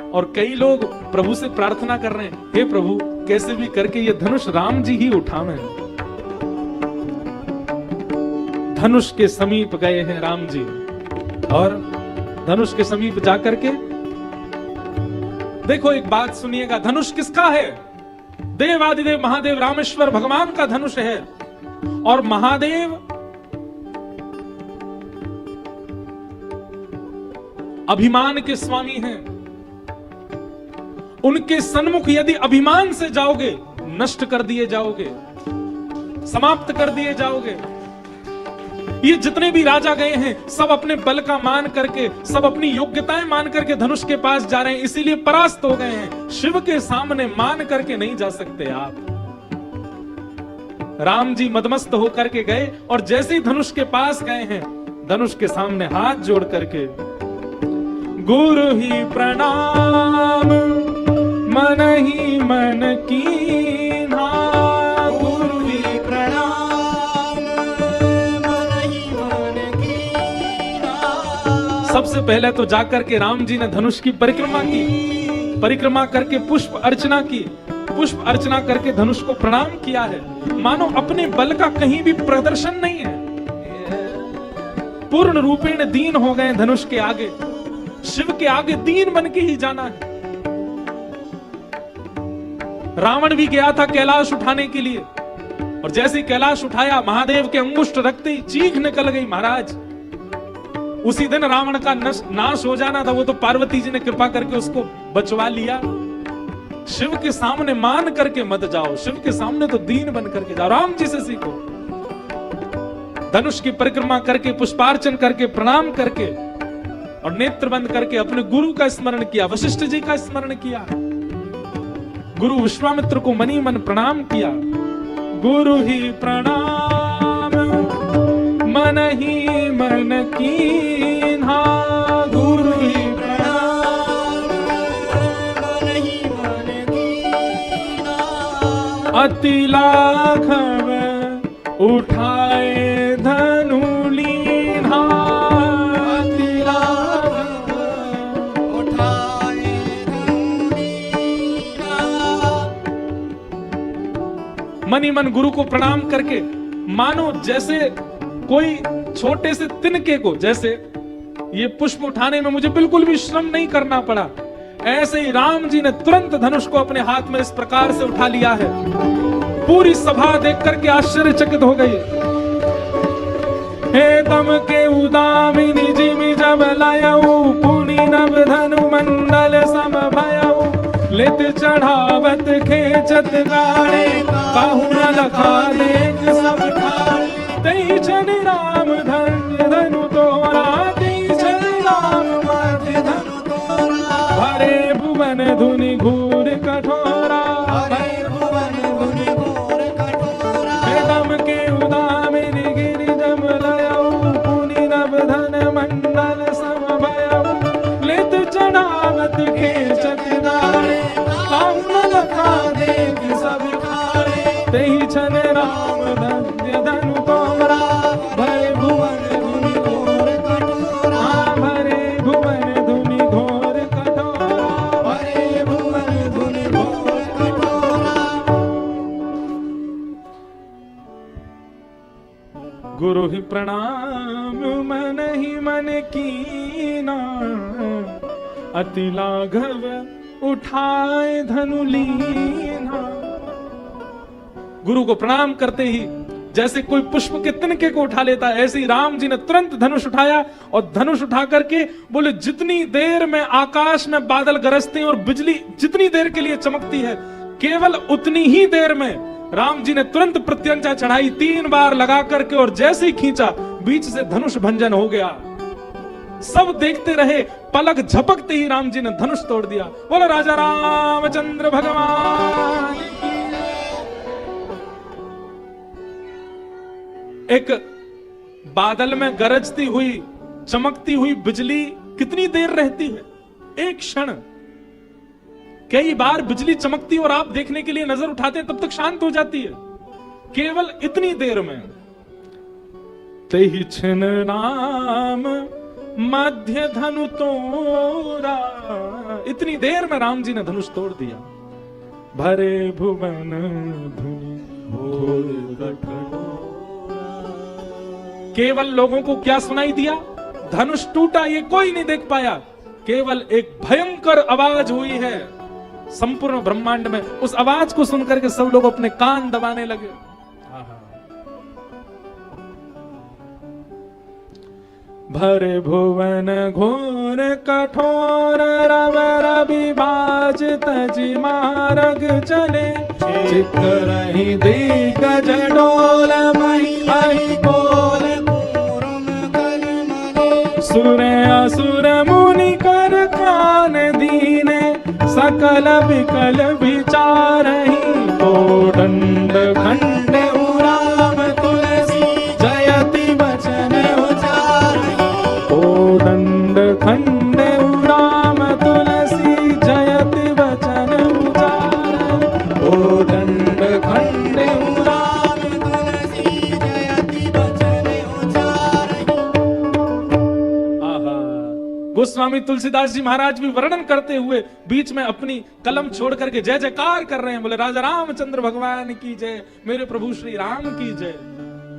और कई लोग प्रभु से प्रार्थना कर रहे हैं, हे प्रभु कैसे भी करके ये धनुष राम जी ही उठावें। धनुष के समीप गए हैं राम जी और धनुष के समीप जाकर के देखो एक बात सुनिएगा, धनुष किसका है? देवादिदेव महादेव रामेश्वर भगवान का धनुष है। और महादेव अभिमान के स्वामी हैं। उनके सन्मुख यदि अभिमान से जाओगे नष्ट कर दिए जाओगे, समाप्त कर दिए जाओगे। ये जितने भी राजा गए हैं सब अपने बल का मान करके, सब अपनी योग्यताएं मान करके धनुष के पास जा रहे हैं, इसीलिए परास्त हो गए हैं। शिव के सामने मान करके नहीं जा सकते आप। राम जी मदमस्त होकर के गए और जैसे ही धनुष के पास गए हैं, धनुष के सामने हाथ जोड़ करके गुरु ही प्रणाम मन ही मन कीन्हा, गुरु ही प्रणाम मन ही मन कीन्हा। सबसे पहले तो जाकर के राम जी ने धनुष की परिक्रमा की, परिक्रमा करके पुष्प अर्चना की, पुष्प अर्चना करके धनुष को प्रणाम किया है। मानो अपने बल का कहीं भी प्रदर्शन नहीं है, पूर्ण रूपेण दीन हो गए धनुष के आगे, शिव के आगे दीन बन के ही जाना है। रावण भी गया था कैलाश उठाने के लिए और जैसे कैलाश उठाया महादेव के अंगुष्ठ रखते ही चीख निकल गई महाराज। उसी दिन रावण का नाश हो जाना था, वो तो पार्वती जी ने कृपा करके उसको बचवा लिया। शिव के सामने मान करके मत जाओ, शिव के सामने तो दीन बन करके जाओ। राम जी से सीखो। धनुष की परिक्रमा करके, पुष्पार्चन करके, प्रणाम करके और नेत्र बंद करके अपने गुरु का स्मरण किया, वशिष्ठ जी का स्मरण किया, गुरु विश्वामित्र को मनी मन प्रणाम किया। गुरु ही प्रणाम मन ही मन कीन्हा, गुरु ही प्रणाम मन ही मन कीन्हा। अति लाघव उठाए धनु लीन्हा, अति लाघव उठाए धनु लीन्हा। मनी मन गुरु को प्रणाम करके मानो जैसे कोई छोटे से तिनके को, जैसे ये पुष्प उठाने में मुझे बिल्कुल भी श्रम नहीं करना पड़ा, ऐसे ही राम जी ने तुरंत धनुष को अपने हाथ में इस प्रकार से उठा लिया है। पूरी सभा देख करके आश्चर्यचकित हो गई। हे तम के उदामिनी जिमि जब लायऊ, पुनि नव धनु मंडल सम भयऊ, लेत चढ़ावत खेचत गाड़े, काहू न लखा देख सब ठाड़े, तई छन राम धन्य धनु तोरा, तई छन राम मध्य धनु तोरा, भरे भुवन धुनि घूर कठोरा, भरे भुवन धुनि घूर कठोरा, वेदम के उदामिनी गिरि जम लयऊ, पुनि नव धन मंडल सम भयऊ, लेत चढ़ावत खेचत गाड़े, काहू न लखा देख सब ठाड़े, तई छन राम धन्य धनु तोरा, भरे भुवन धुनि घोर कठोरा, भरे भुवन धुनि घोर कठोरा, भरे भुवन धुनि घोर कठोरा। गुरु ही प्रणाम मन ही मन कीना, अति लाघव उठाए धनु लीना। गुरु को प्रणाम करते ही जैसे कोई पुष्प के तिनके को उठा लेता, ऐसे ही राम जी ने तुरंत धनुष उठाया और धनुष उठा करके बोले, जितनी देर में आकाश में बादल गरजते हैं और बिजली जितनी देर के लिए चमकती है, केवल उतनी ही देर में राम जी ने तुरंत प्रत्यंचा चढ़ाई, 3 बार लगा करके, और जैसे ही खींचा बीच से धनुष भंजन हो गया। सब देखते रहे, पलक झपकते ही राम जी ने धनुष तोड़ दिया। बोलो राजा रामचंद्र भगवान की। एक बादल में गरजती हुई चमकती हुई बिजली कितनी देर रहती है? एक क्षण। कई बार बिजली चमकती और आप देखने के लिए नजर उठाते हैं, तब तक शांत हो जाती है। केवल इतनी देर में तेहि छिन राम मध्य धनु तोरा, इतनी देर में राम जी ने धनुष तोड़ दिया। भरे भुवन धुनि घोर कठोरा। केवल लोगों को क्या सुनाई दिया? धनुष टूटा, ये कोई नहीं देख पाया। केवल एक भयंकर आवाज हुई है संपूर्ण ब्रह्मांड में। उस आवाज को सुनकर के सब लोग अपने कान दबाने लगे। भरे भुवन घोर कठोर, रव रवि बाज तजि मार्ग चले, चित रही दिग्गज डोल, मही मही बोल कूर्म कल मले, सुर असुर मुनि कर कान दीने, सकल विकल विचारहि, कोदंड खंड उराम तुलसी, जयति वचन उचारहि, कोदंड खंड उराम तुलसी, जयति वचन उचारहि, कोदंड खंड उराम तुलसी, जयति वचन उचारहि। आहा, गोस्वामी तुलसीदास जी महाराज भी वर्णन करते हुए बीच में अपनी कलम छोड़ करके जय जयकार कर रहे हैं। बोले राजा रामचंद्र भगवान की जय, मेरे प्रभु श्री राम की जय।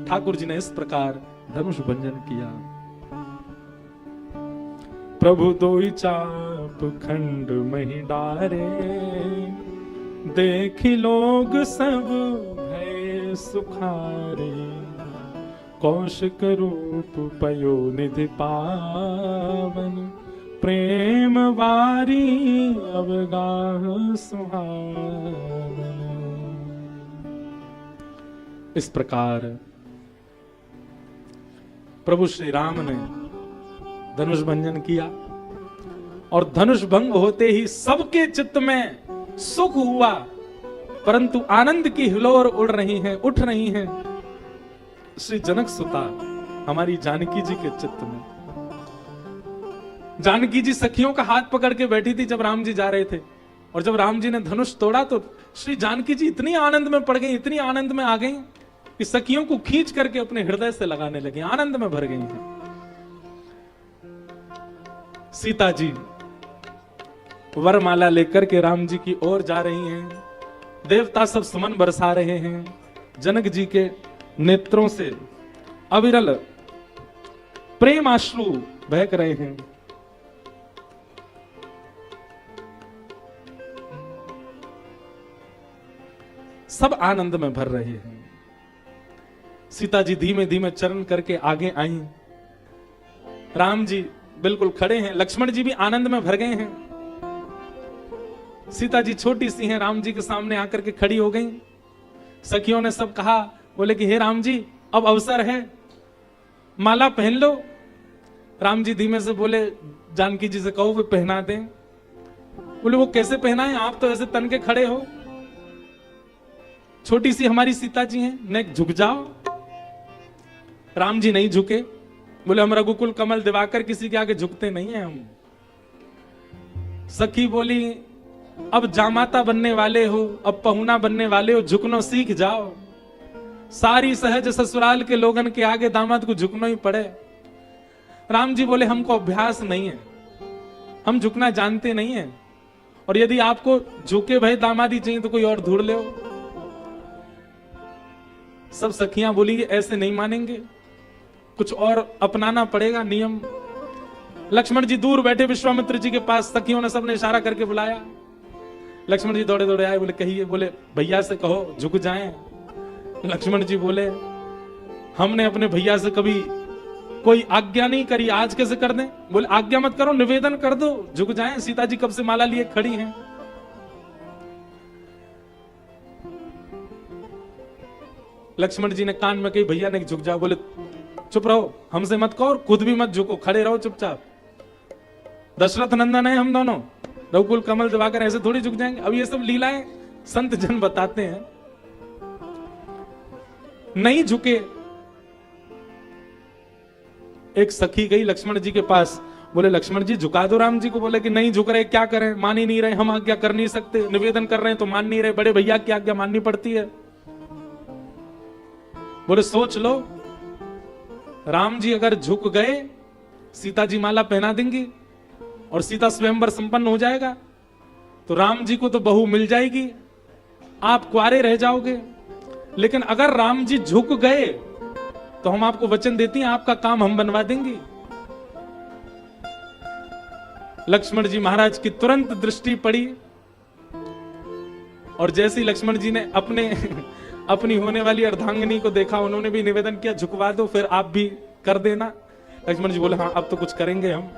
ठाकुर जी ने इस प्रकार धनुष भंजन किया। प्रभु दोई चाप खंड मही डारे, देखी लोग सब भय सुखारे, कौशिक रूप पयो निधि पावन, प्रेम वारी अवगाह सुहावन। इस प्रकार प्रभु श्री राम ने धनुष भंजन किया और धनुष भंग होते ही सबके चित्त में सुख हुआ, परंतु आनंद की हिलोर उड़ रही हैं, उठ रही हैं श्री जनक सुता हमारी जानकी जी के चित्त में। जानकी जी सखियों का हाथ पकड़ के बैठी थी जब राम जी जा रहे थे, और जब राम जी ने धनुष तोड़ा तो श्री जानकी जी इतनी आनंद में पड़ गई, इतनी आनंद में आ गई कि सखियों को खींच करके अपने हृदय से लगाने लगी, आनंद में भर गई हैं। सीता जी वरमाला लेकर के राम जी की ओर जा रही हैं, देवता सब सुमन बरसा रहे हैं। जनक जी के नेत्रों से अविरल प्रेम आश्रु बहक रहे हैं। सब आनंद में भर रहे हैं। सीता जी धीमे धीमे चरण करके आगे आई। राम जी बिल्कुल खड़े हैं, लक्ष्मण जी भी आनंद में भर गए हैं। सीता जी छोटी सी हैं, राम जी के सामने आकर के खड़ी हो गई। सखियों ने सब कहा, बोले कि हे राम जी अब अवसर है, माला पहन लो। राम जी धीमे से बोले, जानकी जी से कहो वे पहना दें। बोले वो कैसे पहनाएं, आप तो ऐसे तन के खड़े हो, छोटी सी हमारी सीता जी हैं, नेक झुक जाओ। राम जी नहीं झुके, बोले हम रघुकुल कमल दिवाकर किसी के आगे झुकते नहीं हैं हम। सखी बोली, अब जामाता बनने वाले हो, अब पहुना बनने वाले हो, झुकनो सीख जाओ। सारी सहज ससुराल के लोगन के आगे दामाद को झुकना ही पड़े। राम जी बोले हमको अभ्यास नहीं है, हम झुकना जानते नहीं है, और यदि आपको झुके भाई दामादी चाहिए तो कोई और ढूंढ ले। सब सखियां बोली ऐसे नहीं मानेंगे, कुछ और अपनाना पड़ेगा नियम। लक्ष्मण जी दूर बैठे विश्वामित्र जी के पास, सखियों ने सबने इशारा करके बुलाया। लक्ष्मण जी दौड़े दौड़े आए, बोले कहिए। बोले भैया से कहो झुक जाएं। लक्ष्मण जी बोले हमने अपने भैया से कभी कोई आज्ञा नहीं करी, आज कैसे कर दें। बोले आज्ञा मत करो, निवेदन कर दो, झुक जाएं। सीता जी कब से माला लिए खड़ी हैं। लक्ष्मण जी ने कान में कही भैया ने झुक जाओ। बोले चुप रहो, हमसे मत कहो, खुद भी मत झुको, खड़े रहो चुपचाप। दशरथ नंदन है हम दोनों, रघुकुल कमल दिवाकर, ऐसे थोड़ी झुक जाएंगे। अब ये सब लीलाएं संत जन बताते हैं, नहीं झुके। एक सखी गई लक्ष्मण जी के पास, बोले लक्ष्मण जी झुका दो राम जी को। बोले कि नहीं झुक रहे, क्या करें, मान ही नहीं रहे, हम आज्ञा कर नहीं सकते, निवेदन कर रहे हैं तो मान नहीं रहे, बड़े भैया की आज्ञा माननी पड़ती है। बोले सोच लो, राम जी अगर झुक गए, सीता जी माला पहना देंगी और सीता स्वयंवर संपन्न हो जाएगा, तो राम जी को तो बहू मिल जाएगी, आप कुंवारे रह जाओगे। लेकिन अगर राम जी झुक गए तो हम आपको वचन देती हैं, आपका काम हम बनवा देंगे। लक्ष्मण जी महाराज की तुरंत दृष्टि पड़ी, और जैसे ही लक्ष्मण जी ने अपनी होने वाली अर्धांगिनी को देखा, उन्होंने भी निवेदन किया झुकवा दो, फिर आप भी कर देना। लक्ष्मण जी बोले हाँ अब तो कुछ करेंगे हम।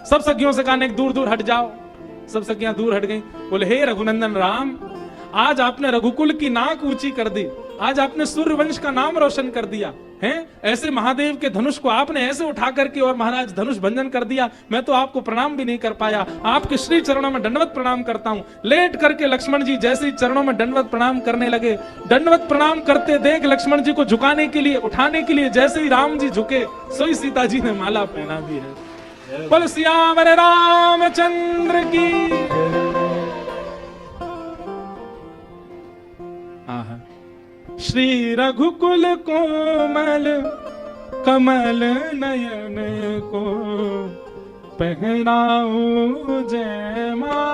सब सखियों से कहा दूर दूर हट जाओ। सब सखियां दूर हट गई। बोले हे रघुनंदन राम, आज आपने रघुकुल की नाक ऊंची कर दी, आज आपने सूर्यवंश का नाम रोशन कर दिया है। ऐसे महादेव के धनुष को आपने ऐसे उठा करके और महाराज धनुष भंजन कर दिया, मैं तो आपको प्रणाम भी नहीं कर पाया। आपके श्री चरणों में दंडवत प्रणाम करता हूं। लेट करके लक्ष्मण जी जैसे ही चरणों में दंडवत प्रणाम करने लगे, दंडवत प्रणाम करते देख लक्ष्मण जी को झुकाने के लिए, उठाने के लिए जैसे ही राम जी झुके, सोई सीता जी ने माला पहना दी है। बोल सियावर रामचंद्र की। श्री रघुकुल कोमल कमल नयन को पहनाऊं जयमाला,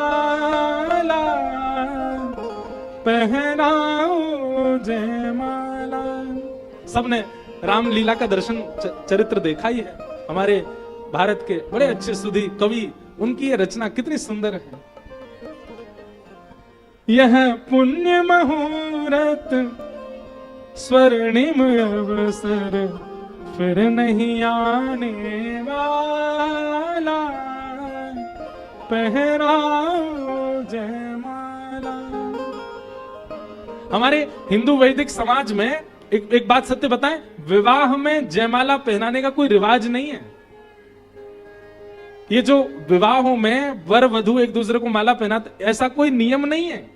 पहनाऊं जयमाला। सबने रामलीला का दर्शन चरित्र देखा ही है। हमारे भारत के बड़े अच्छे सुधी कवि, उनकी ये रचना कितनी सुंदर है। यह पुण्य मुहूर्त स्वर्णिम अवसर फिर नहीं आने वाला, पहराओ जयमाला। हमारे हिंदू वैदिक समाज में एक बात सत्य बताएं, विवाह में जयमाला पहनाने का कोई रिवाज नहीं है। ये जो विवाहों में वर वधू एक दूसरे को माला पहनाते, ऐसा कोई नियम नहीं है।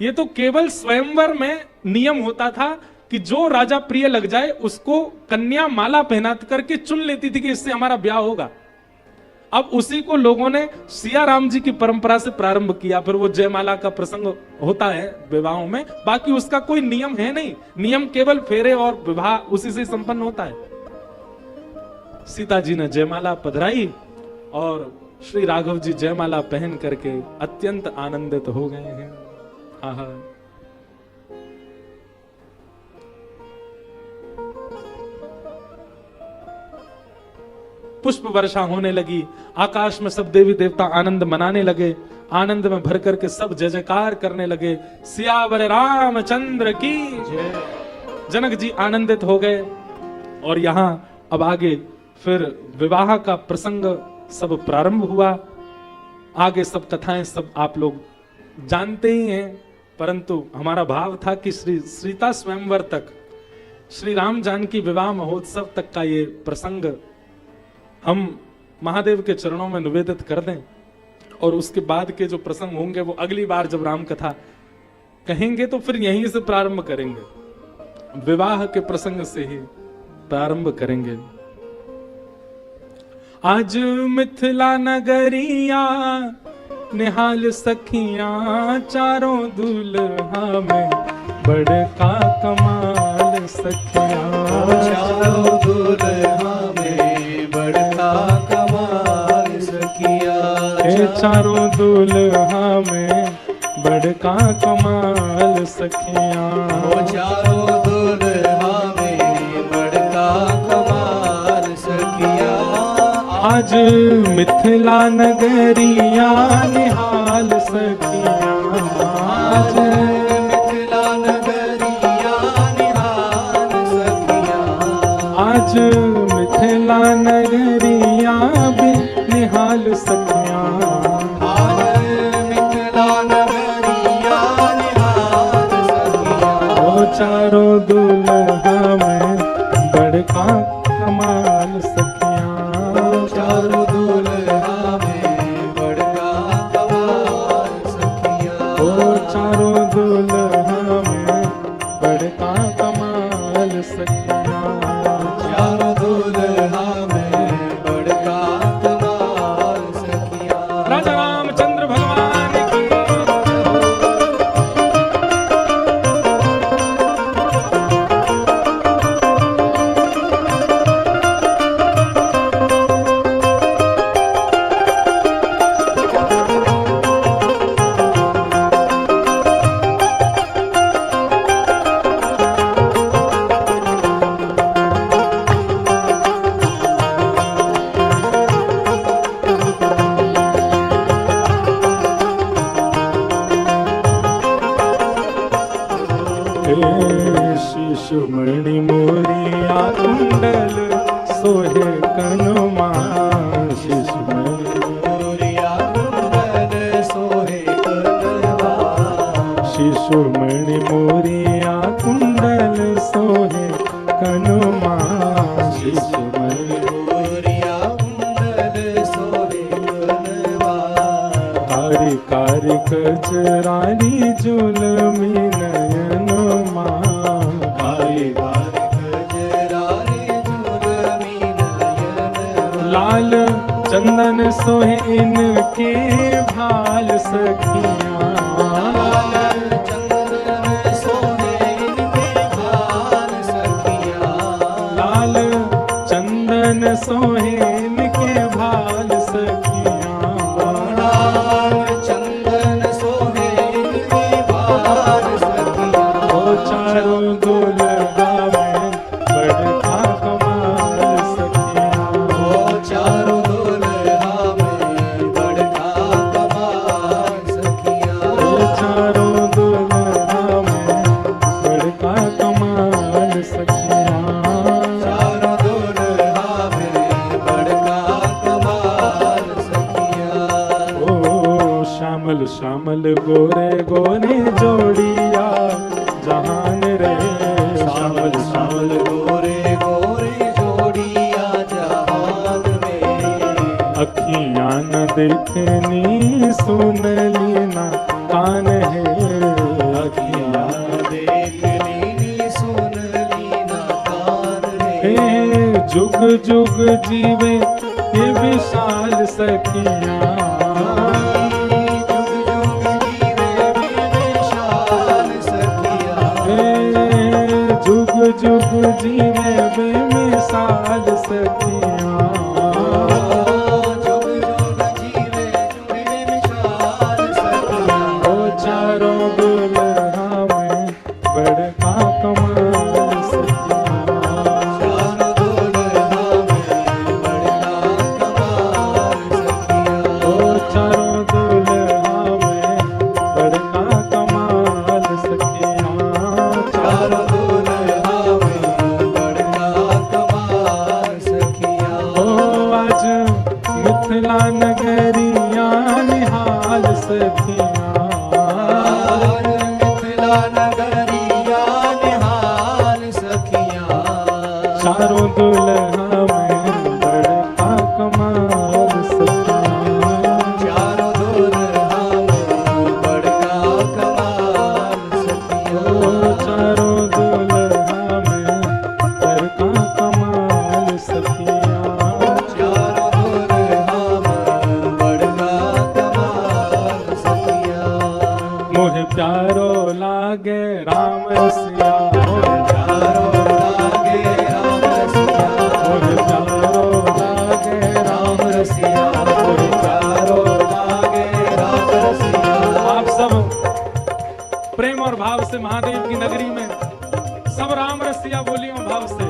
ये तो केवल स्वयंवर में नियम होता था कि जो राजा प्रिय लग जाए उसको कन्या माला पहना करके चुन लेती थी कि इससे हमारा ब्याह होगा। अब उसी को लोगों ने सिया राम जी की परंपरा से प्रारंभ किया, फिर वो जयमाला का प्रसंग होता है विवाहों में, बाकी उसका कोई नियम है नहीं। नियम केवल फेरे और विवाह उसी से संपन्न होता है। सीता जी ने जयमाला पधराई और श्री राघव जी जयमाला पहन करके अत्यंत आनंदित हो गए हैं। आहा। पुष्प वर्षा होने लगी, आकाश में सब देवी देवता आनंद मनाने लगे, आनंद में भर करके सब जय जयकार करने लगे, सियावर रामचंद्र की जय। जनक जी आनंदित हो गए। और यहाँ अब आगे फिर विवाह का प्रसंग सब प्रारंभ हुआ। आगे सब कथाएं सब आप लोग जानते ही हैं, परंतु हमारा भाव था कि श्री सीता स्वयंवर तक, श्री राम जानकी विवाह महोत्सव तक का ये प्रसंग हम महादेव के चरणों में निवेदित कर दें, और उसके बाद के जो प्रसंग होंगे वो अगली बार जब राम कथा कहेंगे तो फिर यहीं से प्रारंभ करेंगे, विवाह के प्रसंग से ही प्रारंभ करेंगे। आज मिथिला नगरिया निहाल सखियां, चारों दुल्हा में बड़का कमाल सखियां, चारों दुल्हा में बड़का कमाल सखियां, चारों दुल्हा में बड़का कमाल सखियां, चारों दुल्हा में बड़का कमाल सखियां। आज मिथिला नगरिया निहाल सखियां, आज मिथिला नगरिया निहाल सखियां, आज मिथिला नगरिया भी निहाल सखियां, आज मिथिला नगरिया निहाल सखियां। ओ चारों दुल्हा में बड़का कमाल सखियां, चारों दुल्हा में बड़का कमाल सखियां, ओ चारों दुल्हा में बड़का कमाल सखियां, चारों दुल्हा में बड़का कमाल सखियां। राजा रामचंद्र भगवान की शिशुमणि मोरिया कुंडल सोहे कनुमा, शिशुमणि मोरिया कुंडल सोहे कनवा, शिशुमणि मोरिया कुंडल सोहे कनुमा, शिशुमणि मोरिया कुंडल सोहे कनवा, कारी कारी कजरारी जुलमी नयनमा, कारी कारी कजरारी जुलमी नयनवा, लाल चंदन सोहे इनके भाल सखियां, लाल चंदन सोहे इनके भाल सखियां, लाल चंदन सोहे इनके भाल सखियां, लाल चंदन सोहे इनके भाल सखियां। ओ चारों दुल्हा में बड़का कमाल सखियां, ओ चारों दुल्हा में बड़का कमाल सखियां, ओ चारों दुल्हा में बड़का कमाल सखियां, चारों दुल्हा में बड़का कमाल सखियां। ओ श्यामल श्यामल गोरे गोरे जोड़िया जहान रे, श्यामल श्यामल गोरे गोरे जोड़िया जहान में, अखियां न देखनी सुनली न कान है, अखियां देखनी सुनली ना कान हे रे, जुग जुग जीवे ये विशाल सखियां, जुग जुग जीवे विशाल सखियां, जुग जुग जीवे बेमिसाल सखियां, जुग जुग जीवे विशाल सखियां। ओ चारों दुल्हा में बड़का कमाल सखियां, चारों दुल्हा में बड़का मिथिला नगरिया निहाल सखिया, मिथिला नगरिया निहाल सखिया, चारों दुल्हा में बड़ा कमाल सखिया, चारों दुल्हा में बड़का कमाल सखिया, चारों दुल्हा में बड़ा कमाल सखिया, चारों दुल्हा में बड़का कमाल सखिया, मोहे प्यारो लागे राम रसिया, मोहे चारों लागे राम रसिया, मोहे प्यारो लागे राम रसिया, चारों लागे राम रसिया। आप सब प्रेम और भाव से महादेव की नगरी में सब राम रसिया बोलियो भाव से।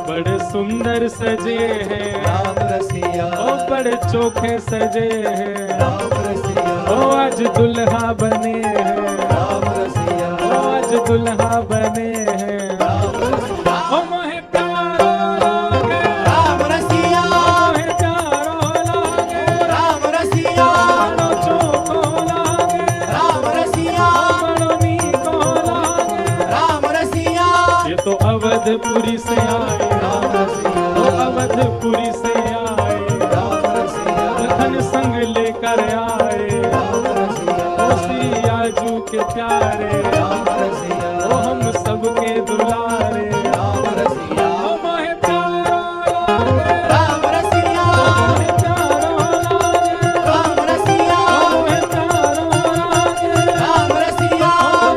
बड़े सुंदर सजे हैं राम रसिया, ओ बड़े चोखे सजे हैं, राम रसिया, ओ आज दुल्हा बने हैं, राम रसिया, ओ आज दुल्हा बने हैं, राम रसिया, ओ मोहे प्यारो लागे, राम रसिया, मोहे प्यारो लागे, राम रसिया, बड़ो चोखो लागे, राम रसिया, बड़ो नीको लागे। राम रसिया, ये तो अवधपुरी से आए, राम रसिया, ओ अवधपुरी से आए, राम रसिया, धन संग लेकर आए, राम रसिया, ओ सियाजू के प्यारे, राम रसिया, ओ हम सबके दुलारे, राम रसिया, ओ मोहे प्यारो लागे, राम रसिया, मोहे प्यारो लागे, राम रसिया, मोहे प्यारो लागे, राम रसिया,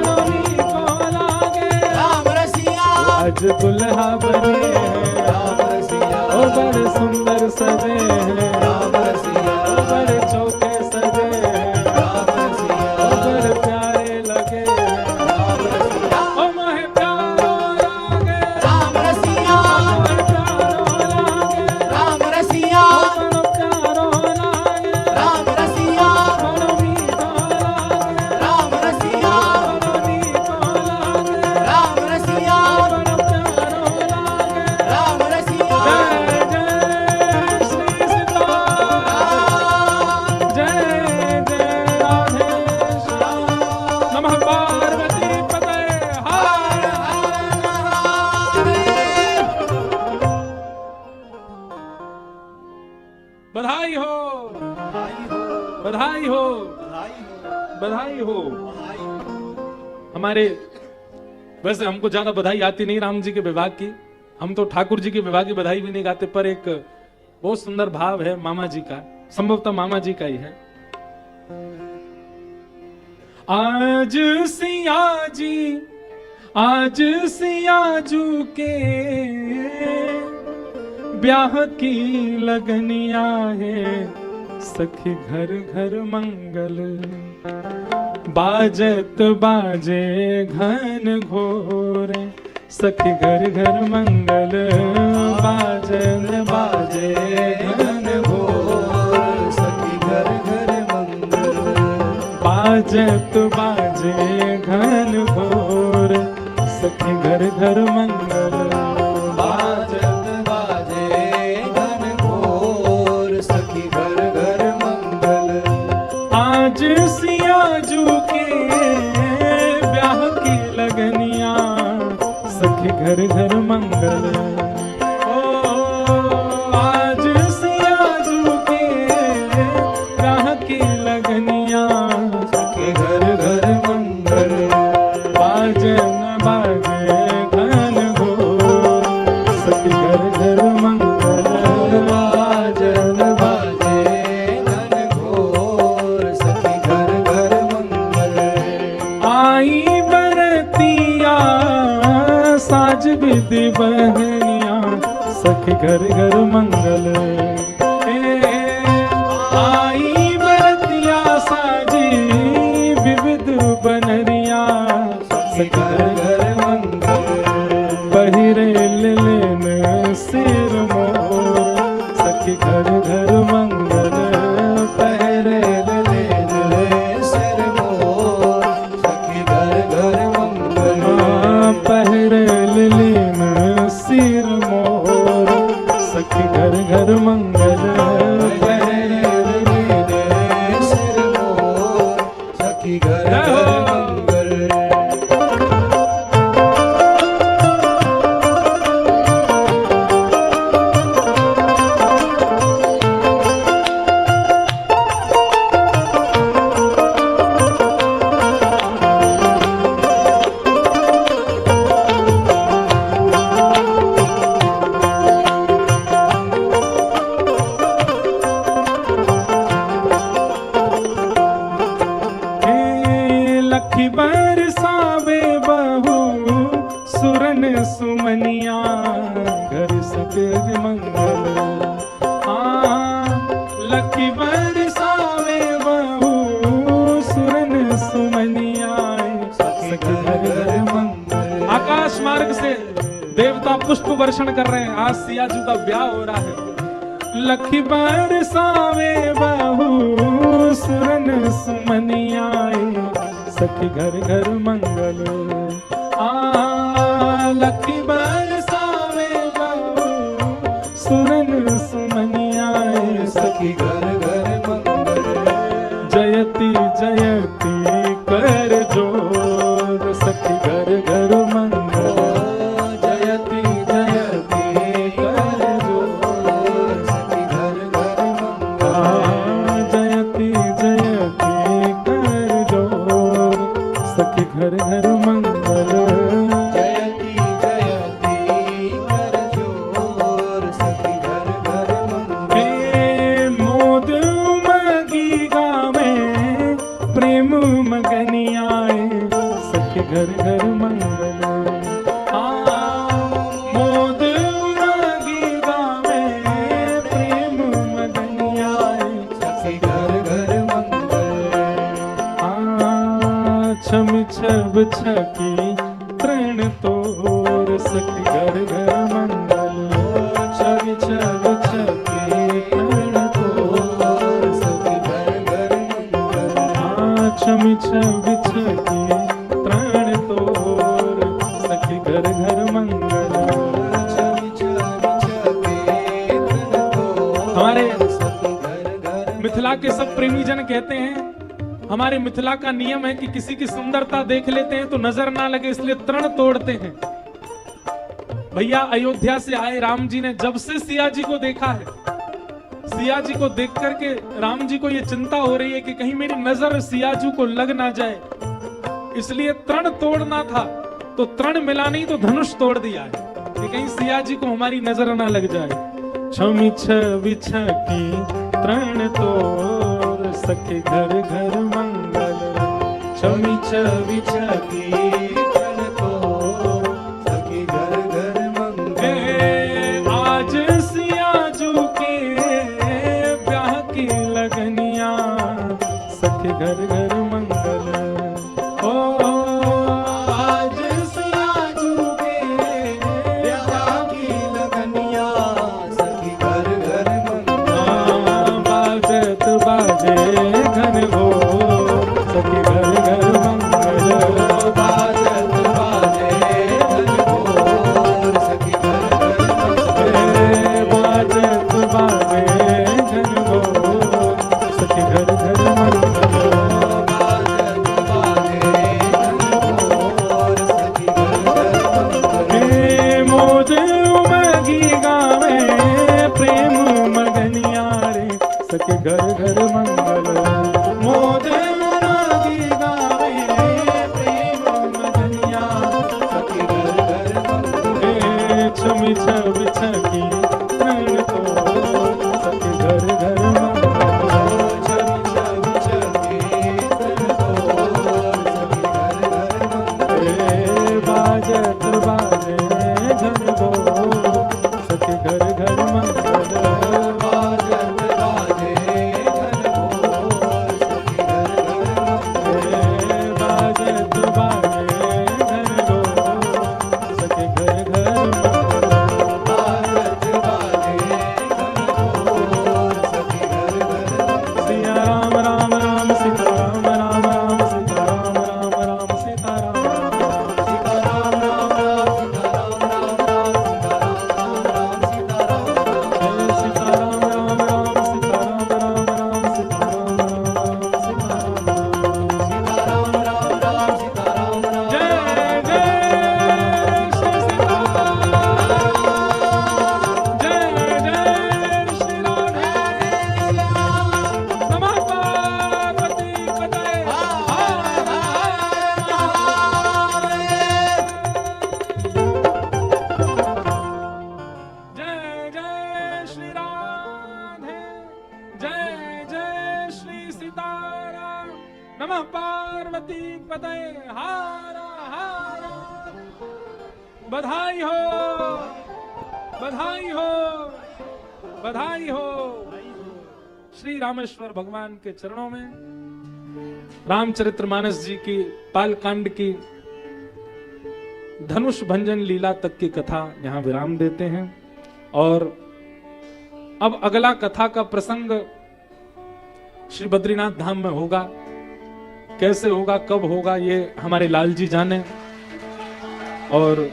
बड़ो नीको लागे, राम रसिया, आज दुल्हा बने हैं, राम रसिया, ओ बड़े सुंदर सजे हैं, राम रसिया, ओ बड़े चोखे सजे हैं, राम रसिया, ओ बड़े प्यारे लगे हैं, राम रसिया, ओ मोहे प्यारो लागे, राम रसिया, मोहे प्यारो लागे, राम रसिया, बड़ो प्यारो लागे, राम रसिया, बड़ो मीठो लागे, राम रसिया, बड़ो नीको लागे, राम रसिया, बड़ो प्यारो लागे। राम रसिया, जय जय श्री सीताराम, जय जय राधेश्याम, नमः पार्वती पते हर बधाई हो, बधाई हो, बधाई हो। हमारे वैसे हमको ज्यादा बधाई आती नहीं राम जी के विवाह की, हम तो ठाकुर जी के विवाह की बधाई भी नहीं गाते, पर एक बहुत सुंदर भाव है मामा जी का, संभवतः मामा जी का ही है। आज सिया जी, आज सियाजू के ब्याह की लगनिया है, सखी घर घर मंगल, बाजत बाजे घन घोर, सखी घर घर मंगल, बाजन बाजे घन घोर, सखी घर घर मंगल, बाजत बाजे घन घोर, सखी घर घर मंगल, बाजत बाजे घन घोर, सखी घर घर मंगल, आज सियाजू के ब्याह की लगनिया, सखी घर घर मंगल, ओ आज सियाजू के ब्याह की लगनिया, सखी घर घर मंगल, बाजन बाजे घन घोर, सखी घर घर मंगल, बाजन बाजे घन घोर, सखी घर घर मंगल, आई बरतिया साज विधि बहनिया, सखी घर घर मंगल, आई बरतिया साजी विविध बनरिया, सखी घर घर मंगल, पहिरे लेन सिर मोर, सखी घर घर मंगल, पहिरे लेन सिर मोर, सखी घर घर मंगल, पहिरे लेन सिर मोर, बरसावे बहू सुरन सुमनियाए सखी घर घर मंगल। आकाश मार्ग से देवता पुष्प वर्षण कर रहे हैं, आज सियाजू का ब्याह हो रहा है। लखी बरसावे बहू सुरन सुमनियाए सखी घर घर मंगल। लखी बरसावे बहू सुरन सुमनियाए सखी घर घर मंगल। जयति जयति कर जोर सखी घर घर मंगल। जयति जयति कर जोर सखी घर घर मंगल। जयति जयति कर जोर सखी घर घर मंगल। जयति जयति कर जोर सखी घर घर मंगल। मोद मगी गावे प्रेम मगनियाए सखी घर घर मंगल। मोद मगी गावे प्रेम मगनियाए सखी घर घर मंगल। छम छब छकी तृण तोर सखी घर घर मंगल। छवि छब छकी तृण तोर सखी घर घर मंगल। छवि छब छकी तृण तोर सखी घर घर मंगल। छवि छब छकी तृण तोर हमारे मिथिला के सब प्रेमी जन कहते हैं, हमारे मिथिला का नियम है कि किसी की सुंदरता देख लेते हैं तो नजर ना लगे इसलिए तृण तोड़ते हैं। भैया अयोध्या से आए राम जी ने जब से सिया जी को देखा है, सिया जी को देख करके राम जी को ये चिंता हो रही है कि कहीं मेरी नजर सिया जी को लग ना जाए, इसलिए तृण तोड़ना था तो तृण मिला नहीं तो धनुष तोड़ दिया है कि कहीं सिया जी को हमारी नजर ना लग जाए। छमी छवि छकी तृण तोड़ सखी घर घर मंगल। छमी छवि छकी तृण तोड़ सखी घर घर मंगल। आज सियाजू के ब्याह की लगनिया सखी घर घर मंगल। ओ आज सियाजू के ब्याह की लगनिया सखी घर घर मंगल। बाजत बाजे घन हो सखी घर घर मंगल। बाजत बाजे घन हो सखी घर घर मंगल। बाजत बाजे घन हो सखी घर घर मंगल। बाजत बाजे घन हो सखी घर घर मंगल। मोद उमगी गावे प्रेम मगनिया रे सखी घर घर मंगल। मोद उमगी गावे प्रेम मगनिया सखी घर घर मंगल। छमी छवि छकी तृण तोड़ सखी घर घर मंगल। छमी छवि छकी तृण तोड़ सखी घर घर मंगल। बाजत बाजे घन हो सखी घर घर मंगल। बाजत बाजे घन हो सखी घर घर मंगल। बाजत बाजे घन हो सखी घर घर मंगल। बाजत बाजे घन हो सखी घर घर मंगल। सिया राम राम राम सीता राम राम राम सीता राम राम राम सीता राम राम सीता राम राम राम सीता राम राम राम सीता राम राम राम सीता राम राम राम सीता राम राम राम सीता राम राम राम सीता राम राम राम सीता राम राम। जय जय श्री सीताराम। जय जय श्री राधे नमः पार्वती पतये जय जय श्री राधे। जय जय श्री सीताराम। नमः पार्वती पतये हारा हारा। बधाई हो बधाई हो बधाई हो। श्री रामेश्वर भगवान के चरणों में रामचरितमानस जी की पालकांड की धनुष भंजन लीला तक की कथा यहां विराम देते हैं। और अब अगला कथा का प्रसंग श्री बद्रीनाथ धाम में होगा। कैसे होगा, कब होगा, ये हमारे लाल जी जाने। और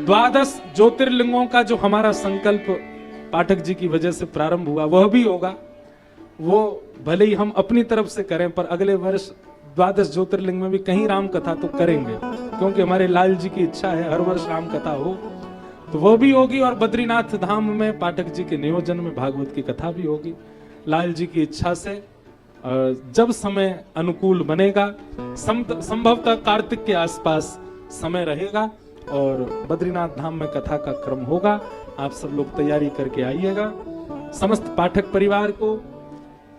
12 ज्योतिर्लिंगों का जो हमारा संकल्प पाठक जी की वजह से प्रारंभ हुआ वह भी होगा। वो भले ही हम अपनी तरफ से करें, पर अगले वर्ष 12 ज्योतिर्लिंग में भी कहीं राम कथा तो करेंगे, क्योंकि हमारे लाल जी की इच्छा है हर वर्ष राम कथा हो, तो वो भी होगी। और बद्रीनाथ धाम में पाठक जी के नियोजन में भागवत की कथा भी होगी। लाल जी की इच्छा से जब समय अनुकूल बनेगा, संभवतः कार्तिक के आसपास समय रहेगा और बद्रीनाथ धाम में कथा का क्रम होगा। आप सब लोग तैयारी करके आइएगा। समस्त पाठक परिवार को,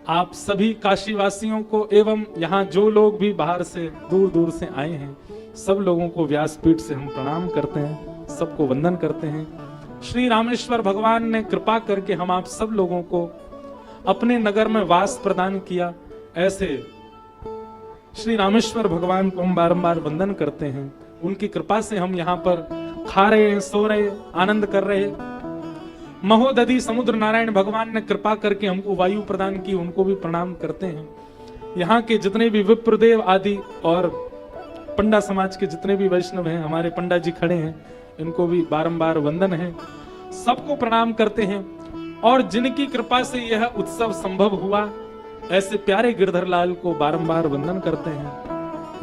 आप सभी काशी वासियों को एवं यहाँ जो लोग भी बाहर से दूर दूर से आए हैं, सब लोगों को व्यासपीठ से हम प्रणाम करते हैं, सबको वंदन करते हैं। श्री रामेश्वर भगवान ने कृपा करके हम आप सब लोगों को अपने नगर में वास प्रदान किया। ऐसे श्री रामेश्वर भगवान को हम बारंबार वंदन करते हैं। उनकी कृपा से हम यहाँ पर खा रहे हैं, सो रहे, आनंद कर रहे। महोदधि समुद्र नारायण भगवान ने कृपा करके हमको वायु प्रदान की, उनको भी प्रणाम करते हैं। यहाँ के जितने भी विप्रदेव आदि और पंडा समाज के जितने भी वैष्णव हैं, हमारे पंडा जी खड़े हैं, इनको भी बारंबार वंदन है। सबको प्रणाम करते हैं। और जिनकी कृपा से यह उत्सव संभव हुआ, ऐसे प्यारे गिरधर लाल को बारंबार वंदन करते हैं।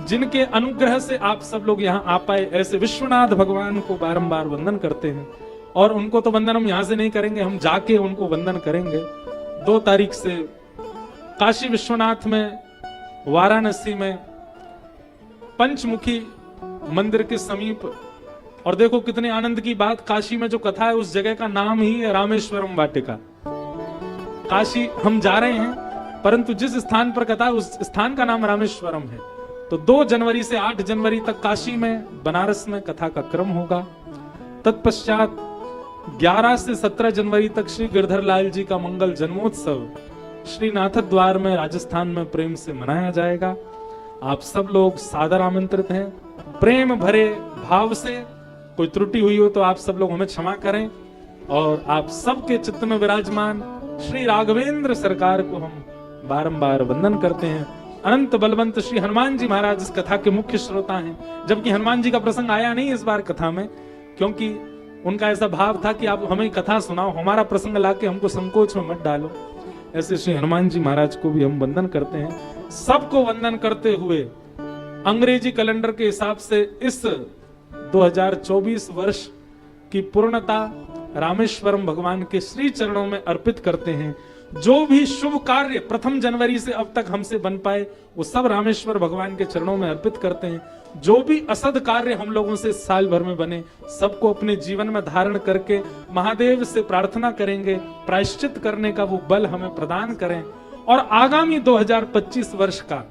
जिनके अनुग्रह से आप सब लोग यहाँ आ पाए, ऐसे विश्वनाथ भगवान को बारंबार वंदन करते हैं। और उनको तो वंदन हम यहाँ से नहीं करेंगे, हम जाके उनको वंदन करेंगे। 2 तारीख से काशी विश्वनाथ में, वाराणसी में पंचमुखी मंदिर के समीप, और देखो कितने आनंद की बात, काशी में जो कथा है उस जगह का नाम ही है रामेश्वरम वाटिका। काशी हम जा रहे हैं, परंतु जिस स्थान पर कथा है उस स्थान का नाम रामेश्वरम है। तो 2 जनवरी से 8 जनवरी तक काशी में, बनारस में कथा का क्रम होगा। तत्पश्चात 11 से 17 जनवरी तक श्री गिरधर लाल जी का मंगल जन्मोत्सव श्री नाथ द्वार में, राजस्थान में प्रेम से मनाया जाएगा। आप सब लोग सादर आमंत्रित हैं। प्रेम भरे भाव से कोई त्रुटि हुई हो तो आप सब लोग हमें क्षमा करें। और आप सबके चित्त में विराजमान श्री राघवेंद्र सरकार को हम बारंबार वंदन करते हैं। अनंत बलवंत श्री हनुमान जी महाराज इस कथा के मुख्य श्रोता हैं, जबकि हनुमान जी का प्रसंग आया नहीं इस बार कथा में, क्योंकि उनका ऐसा भाव था कि आप हमें कथा सुनाओ, हमारा प्रसंग लाके हमको संकोच में मत डालो। ऐसे श्री हनुमान जी महाराज को भी हम वंदन करते हैं। सबको वंदन करते हुए अंग्रेजी कैलेंडर के हिसाब से इस 2024 वर्ष की पूर्णता रामेश्वरम भगवान के श्री चरणों में अर्पित करते हैं। जो भी शुभ कार्य 1 जनवरी से अब तक हमसे बन पाए, वो सब रामेश्वर भगवान के चरणों में अर्पित करते हैं। जो भी असद कार्य हम लोगों से साल भर में बने, सबको अपने जीवन में धारण करके महादेव से प्रार्थना करेंगे, प्रायश्चित करने का वो बल हमें प्रदान करें। और आगामी 2025 वर्ष का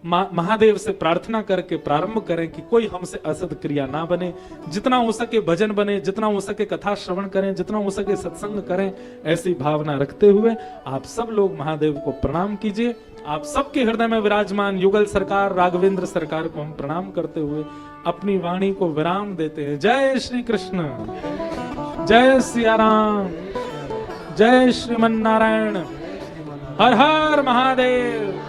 महादेव से प्रार्थना करके प्रारंभ करें कि कोई हमसे असद क्रिया ना बने। जितना हो सके भजन बने, जितना हो सके कथा श्रवण करें, जितना हो सके सत्संग करें, ऐसी भावना रखते हुए आप सब लोग महादेव को प्रणाम कीजिए। आप सबके हृदय में विराजमान युगल सरकार, राघवेंद्र सरकार को हम प्रणाम करते हुए अपनी वाणी को विराम देते हैं। जय श्री कृष्ण, जय सिया राम, जय श्रीमन नारायण, हर हर महादेव।